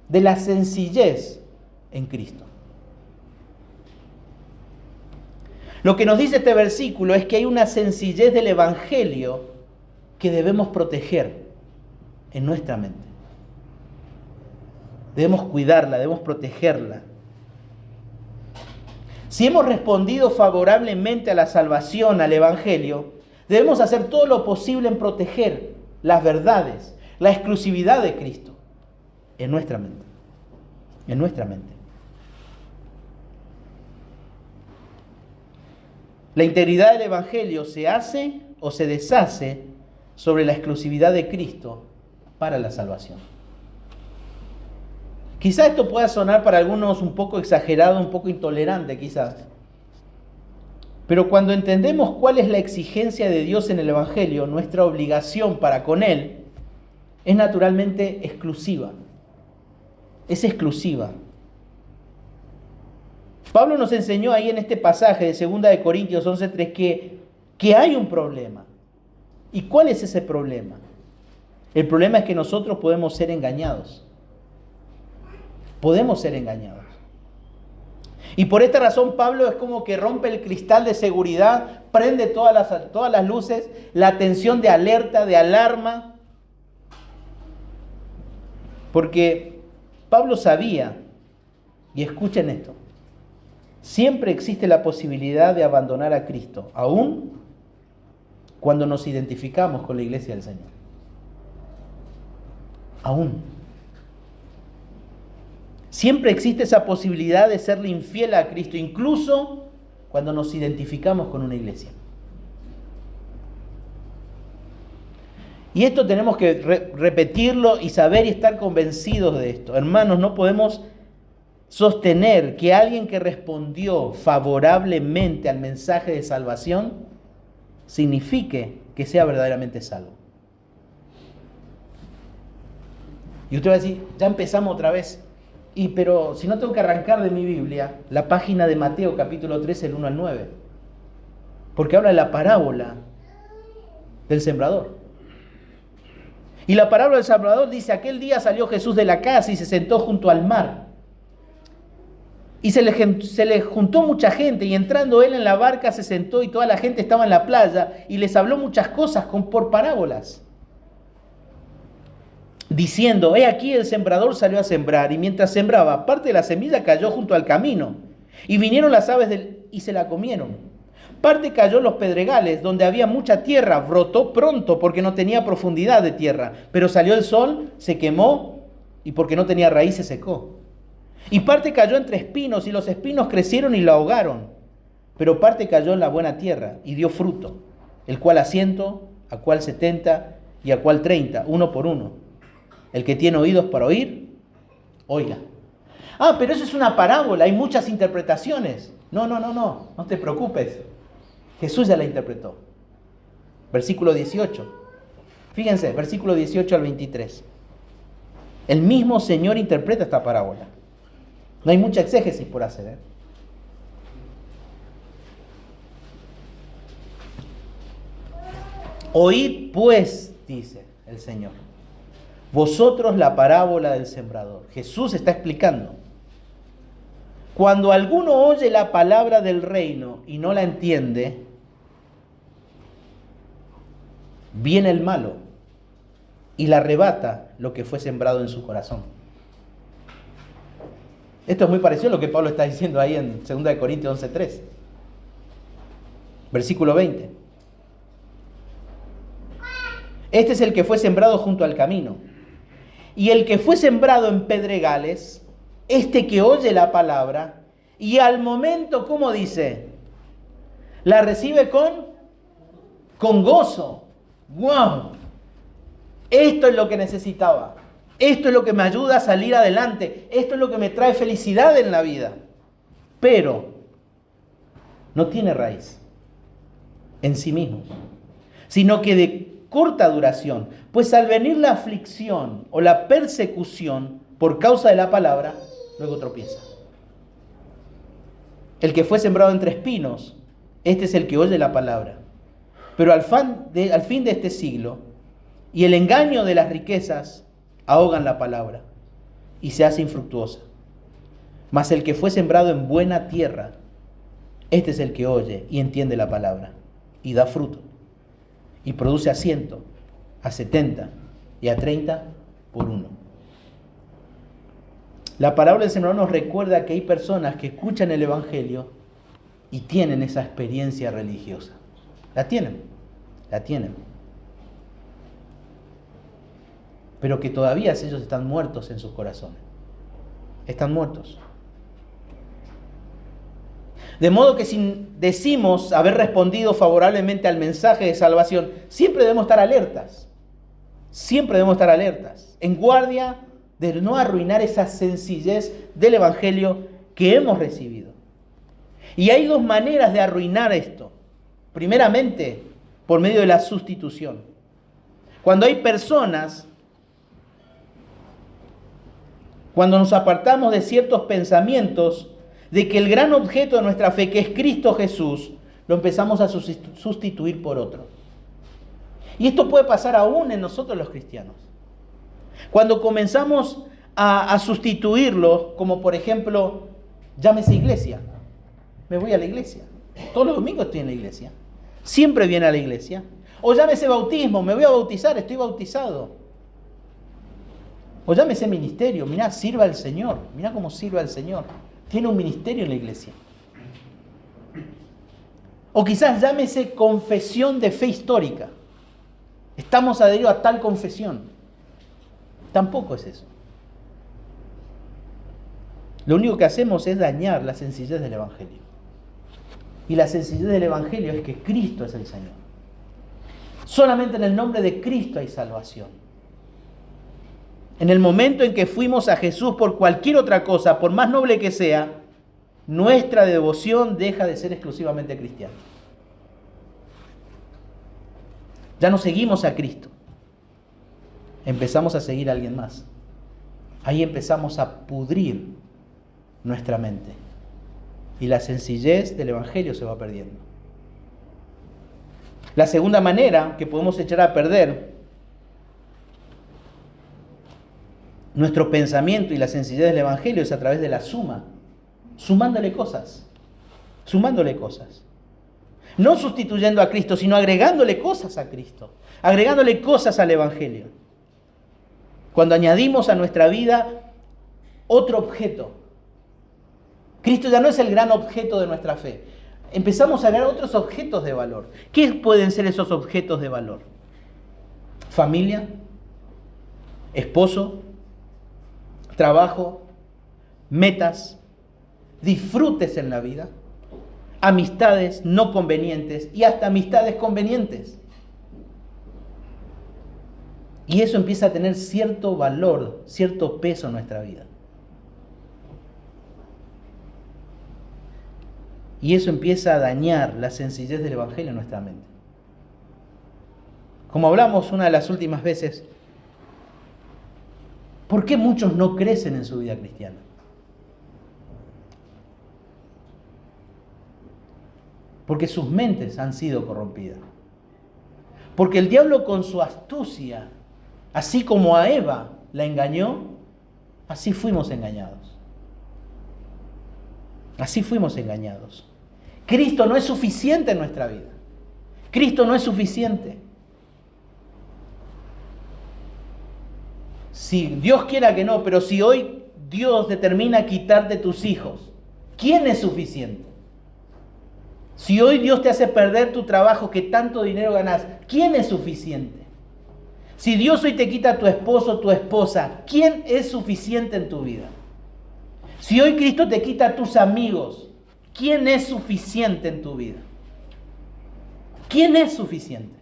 de la sencillez en Cristo. Lo que nos dice este versículo es que hay una sencillez del Evangelio que debemos proteger en nuestra mente. Debemos cuidarla, debemos protegerla. Si hemos respondido favorablemente a la salvación, al Evangelio, debemos hacer todo lo posible en proteger las verdades, la exclusividad de Cristo en nuestra mente. En nuestra mente. La integridad del Evangelio se hace o se deshace sobre la exclusividad de Cristo para la salvación. Quizá esto pueda sonar para algunos un poco exagerado, un poco intolerante quizás. Pero cuando entendemos cuál es la exigencia de Dios en el Evangelio, nuestra obligación para con Él es naturalmente exclusiva. Es exclusiva. Pablo nos enseñó ahí en este pasaje de 2 de Corintios 11:3 que hay un problema. ¿Y cuál es ese problema? El problema es que nosotros podemos ser engañados. Podemos ser engañados. Y por esta razón Pablo es como que rompe el cristal de seguridad, prende todas las luces, la atención de alerta, de alarma. Porque Pablo sabía, y escuchen esto, siempre existe la posibilidad de abandonar a Cristo, aún cuando nos identificamos con la iglesia del Señor. Aún. Siempre existe esa posibilidad de serle infiel a Cristo, incluso cuando nos identificamos con una iglesia. Y esto tenemos que repetirlo y saber y estar convencidos de esto. Hermanos, no podemos sostener que alguien que respondió favorablemente al mensaje de salvación signifique que sea verdaderamente salvo. Y usted va a decir, ya empezamos otra vez. Pero si no tengo que arrancar de mi Biblia la página de Mateo capítulo 13, el 1 al 9. Porque habla de la parábola del sembrador. Y la parábola del sembrador dice, aquel día salió Jesús de la casa y se sentó junto al mar. Y se le juntó mucha gente, y entrando él en la barca se sentó, y toda la gente estaba en la playa, y les habló muchas cosas por parábolas, diciendo, he aquí el sembrador salió a sembrar, y mientras sembraba, parte de la semilla cayó junto al camino, y vinieron las aves y se la comieron. Parte cayó en los pedregales, donde había mucha tierra, brotó pronto porque no tenía profundidad de tierra, pero salió el sol, se quemó, y porque no tenía raíz se secó. Y parte cayó entre espinos, y los espinos crecieron y la ahogaron. Pero parte cayó en la buena tierra, y dio fruto, el cual a 100, a cual 70, y a cual 30, uno por uno. El que tiene oídos para oír, oiga. Pero eso es una parábola, hay muchas interpretaciones. No te preocupes. Jesús ya la interpretó. Versículo 18. Fíjense, versículo 18 al 23. El mismo Señor interpreta esta parábola. No hay mucha exégesis por hacer, Oíd pues, dice el Señor, vosotros la parábola del sembrador. Jesús está explicando. Cuando alguno oye la palabra del reino y no la entiende, viene el malo y le arrebata lo que fue sembrado en su corazón. Esto es muy parecido a lo que Pablo está diciendo ahí en 2 Corintios 11:3. Versículo 20. Este es el que fue sembrado junto al camino. Y el que fue sembrado en pedregales, este que oye la palabra, y al momento, ¿cómo dice? La recibe con gozo. ¡Wow! Esto es lo que necesitaba. Esto es lo que me ayuda a salir adelante. Esto es lo que me trae felicidad en la vida. Pero no tiene raíz en sí mismo, sino que de corta duración. Pues al venir la aflicción o la persecución por causa de la palabra, luego tropieza. El que fue sembrado entre espinos, este es el que oye la palabra. Pero al fin de este siglo, y el engaño de las riquezas ahogan la palabra y se hace infructuosa. Mas el que fue sembrado en buena tierra, este es el que oye y entiende la palabra y da fruto y produce a 100, a 70 y a 30 por uno. La palabra del Señor nos recuerda que hay personas que escuchan el Evangelio y tienen esa experiencia religiosa. La tienen. Pero que todavía ellos están muertos en sus corazones. Están muertos. De modo que si decimos haber respondido favorablemente al mensaje de salvación, siempre debemos estar alertas. Siempre debemos estar alertas. En guardia de no arruinar esa sencillez del Evangelio que hemos recibido. Y hay dos maneras de arruinar esto. Primeramente, por medio de la sustitución. Cuando hay personas, cuando nos apartamos de ciertos pensamientos, de que el gran objeto de nuestra fe, que es Cristo Jesús, lo empezamos a sustituir por otro. Y esto puede pasar aún en nosotros los cristianos. Cuando comenzamos a sustituirlo, como por ejemplo, llámese iglesia. Me voy a la iglesia. Todos los domingos estoy en la iglesia. Siempre viene a la iglesia. O llámese bautismo, me voy a bautizar, estoy bautizado. O llámese ministerio, mirá, sirva al Señor. Mirá cómo sirve al Señor. Tiene un ministerio en la iglesia. O quizás llámese confesión de fe histórica. Estamos adheridos a tal confesión. Tampoco es eso. Lo único que hacemos es dañar la sencillez del Evangelio. Y la sencillez del Evangelio es que Cristo es el Señor. Solamente en el nombre de Cristo hay salvación. En el momento en que fuimos a Jesús por cualquier otra cosa, por más noble que sea, nuestra devoción deja de ser exclusivamente cristiana. Ya no seguimos a Cristo. Empezamos a seguir a alguien más. Ahí empezamos a pudrir nuestra mente. Y la sencillez del Evangelio se va perdiendo. La segunda manera que podemos echar a perder nuestro pensamiento y la sencillez del Evangelio es a través de la suma. Sumándole cosas. No sustituyendo a Cristo, sino agregándole cosas a Cristo. Agregándole cosas al Evangelio. Cuando añadimos a nuestra vida otro objeto. Cristo ya no es el gran objeto de nuestra fe. Empezamos a agregar otros objetos de valor. ¿Qué pueden ser esos objetos de valor? Familia, esposo, trabajo, metas, disfrutes en la vida, amistades no convenientes y hasta amistades convenientes. Y eso empieza a tener cierto valor, cierto peso en nuestra vida. Y eso empieza a dañar la sencillez del Evangelio en nuestra mente. Como hablamos una de las últimas veces, ¿por qué muchos no crecen en su vida cristiana? Porque sus mentes han sido corrompidas. Porque el diablo con su astucia, así como a Eva la engañó, así fuimos engañados. Así fuimos engañados. Cristo no es suficiente en nuestra vida. Cristo no es suficiente. Si Dios quiera que no, pero si hoy Dios determina quitarte tus hijos, ¿quién es suficiente? Si hoy Dios te hace perder tu trabajo, que tanto dinero ganas, ¿quién es suficiente? Si Dios hoy te quita a tu esposo o tu esposa, ¿quién es suficiente en tu vida? Si hoy Cristo te quita a tus amigos, ¿quién es suficiente en tu vida? ¿Quién es suficiente?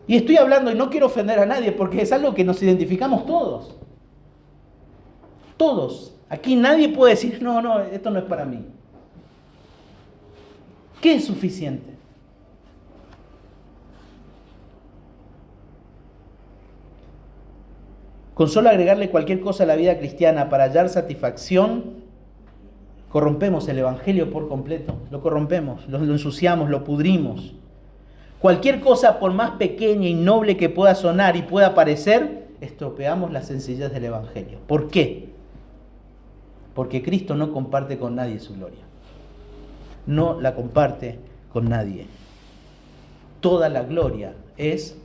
Y estoy hablando, y no quiero ofender a nadie, porque es algo que nos identificamos todos. Todos. Aquí nadie puede decir, no, esto no es para mí. ¿Qué es suficiente? Con solo agregarle cualquier cosa a la vida cristiana para hallar satisfacción, corrompemos el Evangelio por completo. Lo corrompemos, lo ensuciamos, lo pudrimos. Cualquier cosa, por más pequeña y noble que pueda sonar y pueda parecer, estropeamos la sencillez del Evangelio. ¿Por qué? Porque Cristo no comparte con nadie su gloria. No la comparte con nadie. Toda la gloria es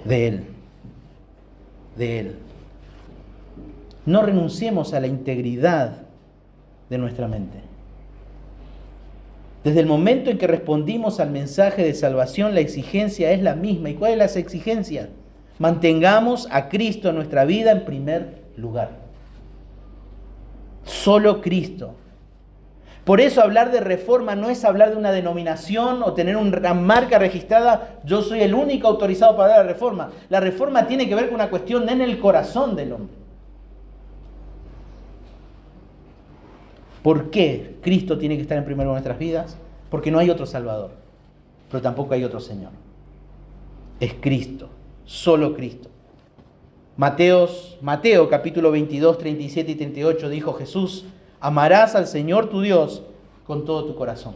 de Él. De Él. No renunciemos a la integridad de nuestra mente. Desde el momento en que respondimos al mensaje de salvación, la exigencia es la misma. ¿Y cuál es la exigencia? Mantengamos a Cristo en nuestra vida en primer lugar. Solo Cristo. Por eso hablar de reforma no es hablar de una denominación o tener una marca registrada. Yo soy el único autorizado para hablar de reforma. La reforma tiene que ver con una cuestión en el corazón del hombre. ¿Por qué Cristo tiene que estar en primer lugar en nuestras vidas? Porque no hay otro Salvador, pero tampoco hay otro Señor. Es Cristo, solo Cristo. Mateo capítulo 22, 37 y 38 dijo Jesús: amarás al Señor tu Dios con todo tu corazón.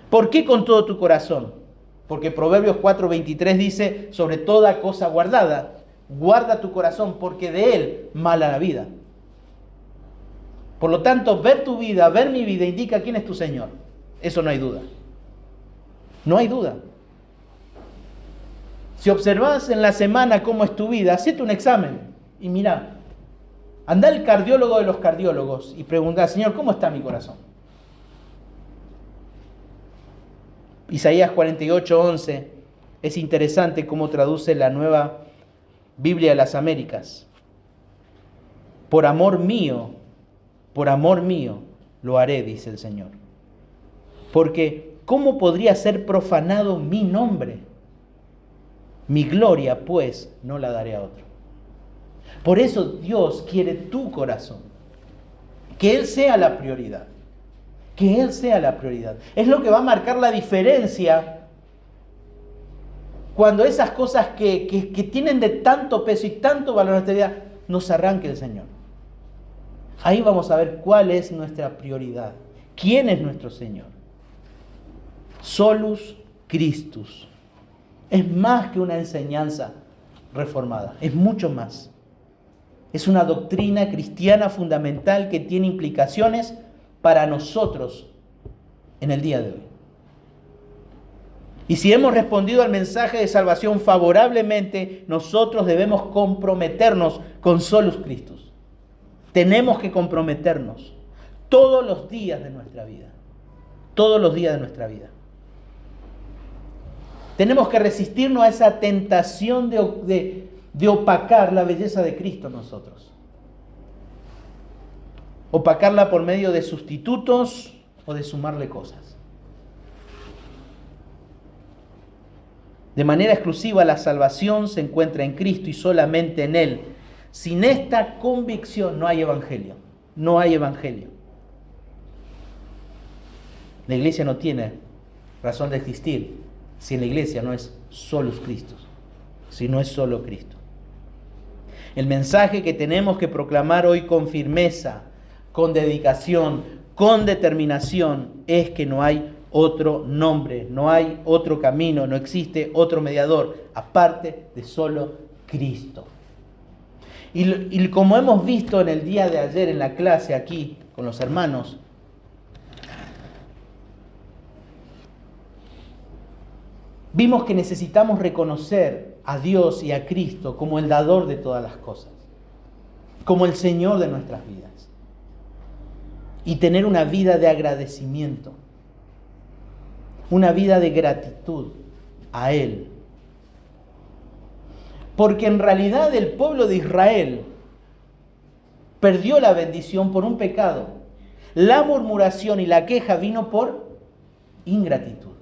¿Por qué con todo tu corazón? Porque Proverbios 4, 23 dice: sobre toda cosa guardada, guarda tu corazón, porque de él mana la vida. Por lo tanto, ver tu vida, ver mi vida, indica quién es tu Señor. Eso no hay duda. No hay duda. Si observas en la semana cómo es tu vida, hacete un examen y mirá. Anda al cardiólogo de los cardiólogos y pregunta: Señor, ¿cómo está mi corazón? Isaías 48, 11 es interesante cómo traduce la Nueva Biblia de las Américas. Por amor mío lo haré, dice el Señor. Porque ¿cómo podría ser profanado mi nombre? Mi gloria, pues, no la daré a otro. Por eso Dios quiere tu corazón. Que Él sea la prioridad. Que Él sea la prioridad. Es lo que va a marcar la diferencia cuando esas cosas que tienen de tanto peso y tanto valor en nuestra vida nos arranque el Señor. Ahí vamos a ver cuál es nuestra prioridad. ¿Quién es nuestro Señor? Solus Christus. Es más que una enseñanza reformada. Es mucho más. Es una doctrina cristiana fundamental que tiene implicaciones para nosotros en el día de hoy. Y si hemos respondido al mensaje de salvación favorablemente, nosotros debemos comprometernos con Solus Christus. Tenemos que comprometernos todos los días de nuestra vida. Todos los días de nuestra vida. Tenemos que resistirnos a esa tentación de opacar la belleza de Cristo en nosotros. Opacarla por medio de sustitutos o de sumarle cosas. De manera exclusiva, la salvación se encuentra en Cristo y solamente en Él. Sin esta convicción no hay evangelio. No hay evangelio. La iglesia no tiene razón de existir si en la iglesia no es solus Christus, si no es solo Cristo. El mensaje que tenemos que proclamar hoy con firmeza, con dedicación, con determinación, es que no hay otro nombre, no hay otro camino, no existe otro mediador, aparte de solo Cristo. Y como hemos visto en el día de ayer en la clase aquí con los hermanos, vimos que necesitamos reconocer a Dios y a Cristo como el dador de todas las cosas, como el Señor de nuestras vidas. Y tener una vida de agradecimiento, una vida de gratitud a Él. Porque en realidad el pueblo de Israel perdió la bendición por un pecado. La murmuración y la queja vino por ingratitud.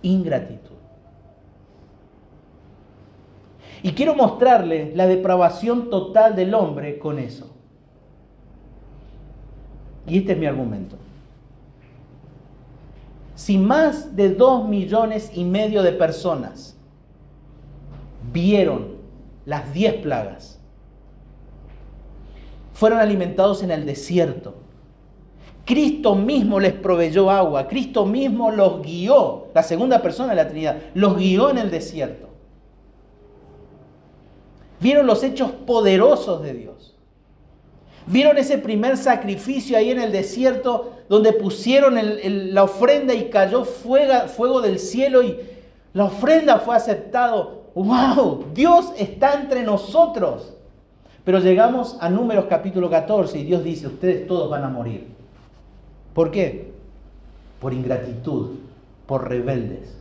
Ingratitud. Y quiero mostrarle la depravación total del hombre con eso. Y este es mi argumento. Si más de 2,5 millones de personas vieron las 10 plagas, fueron alimentados en el desierto, Cristo mismo les proveyó agua, Cristo mismo los guió, la segunda persona de la Trinidad, los guió en el desierto. Vieron los hechos poderosos de Dios. Vieron ese primer sacrificio ahí en el desierto donde pusieron la ofrenda y cayó fuego del cielo y la ofrenda fue aceptada. ¡Wow! Dios está entre nosotros. Pero llegamos a Números capítulo 14 y Dios dice, ustedes todos van a morir. ¿Por qué? Por ingratitud, por rebeldes.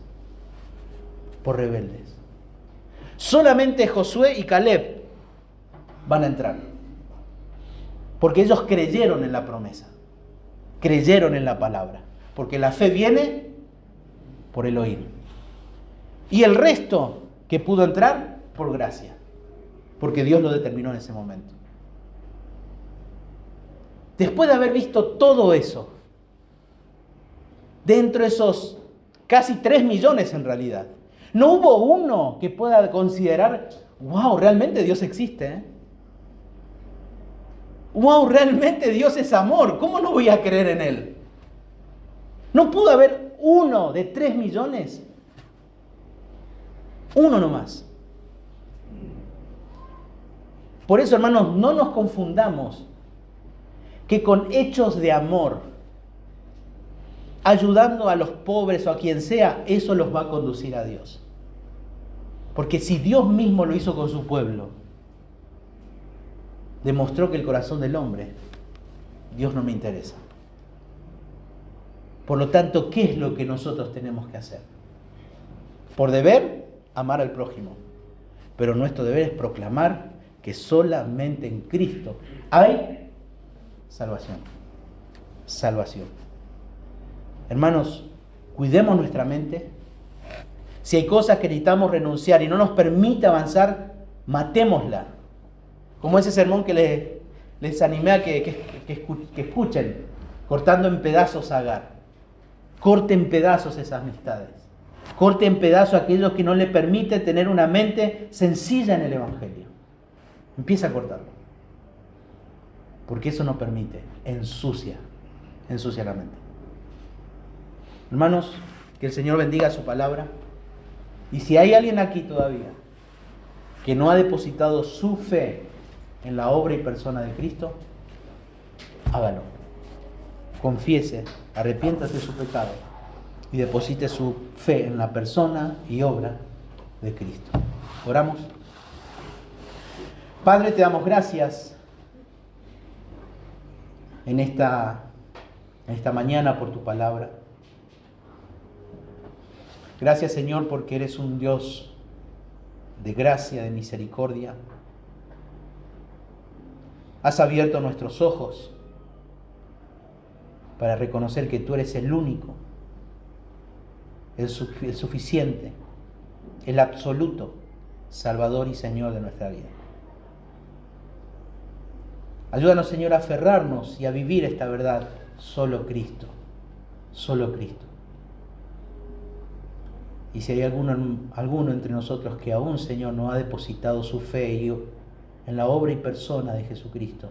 Por rebeldes. Solamente Josué y Caleb van a entrar. Porque ellos creyeron en la promesa. Creyeron en la palabra. Porque la fe viene por el oír. Y el resto que pudo entrar, por gracia. Porque Dios lo determinó en ese momento. Después de haber visto todo eso, dentro de esos casi 3 millones en realidad, no hubo uno que pueda considerar, wow, realmente Dios existe, ¿eh? Wow, realmente Dios es amor, ¿cómo no voy a creer en Él? No pudo haber uno de 3 millones. Uno nomás. Por eso, hermanos, no nos confundamos que con hechos de amor, ayudando a los pobres o a quien sea, eso los va a conducir a Dios. Porque si Dios mismo lo hizo con su pueblo, demostró que el corazón del hombre, Dios no me interesa. Por lo tanto, ¿qué es lo que nosotros tenemos que hacer? Por deber, amar al prójimo. Pero nuestro deber es proclamar que solamente en Cristo hay salvación. Salvación. Hermanos, cuidemos nuestra mente. Si hay cosas que necesitamos renunciar y no nos permite avanzar, matémosla. Como ese sermón que les animé a que escuchen, cortando en pedazos a Agar. Corte en pedazos esas amistades. Corte en pedazos a aquellos que no le permiten tener una mente sencilla en el Evangelio. Empieza a cortarlo. Porque eso no permite, ensucia la mente. Hermanos, que el Señor bendiga su palabra. Y si hay alguien aquí todavía que no ha depositado su fe en la obra y persona de Cristo, hágalo. Confiese, arrepiéntase de su pecado y deposite su fe en la persona y obra de Cristo. Oramos. Padre, te damos gracias en esta mañana por tu palabra. Gracias, Señor, porque eres un Dios de gracia, de misericordia. Has abierto nuestros ojos para reconocer que tú eres el único, el suficiente, el absoluto Salvador y Señor de nuestra vida. Ayúdanos, Señor, a aferrarnos y a vivir esta verdad. Solo Cristo. Solo Cristo. Y si hay alguno entre nosotros que aún, Señor, no ha depositado su fe en la obra y persona de Jesucristo,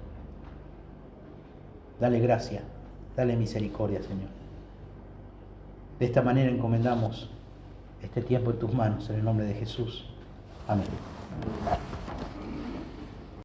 dale gracia, dale misericordia, Señor. De esta manera encomendamos este tiempo en tus manos, en el nombre de Jesús. Amén.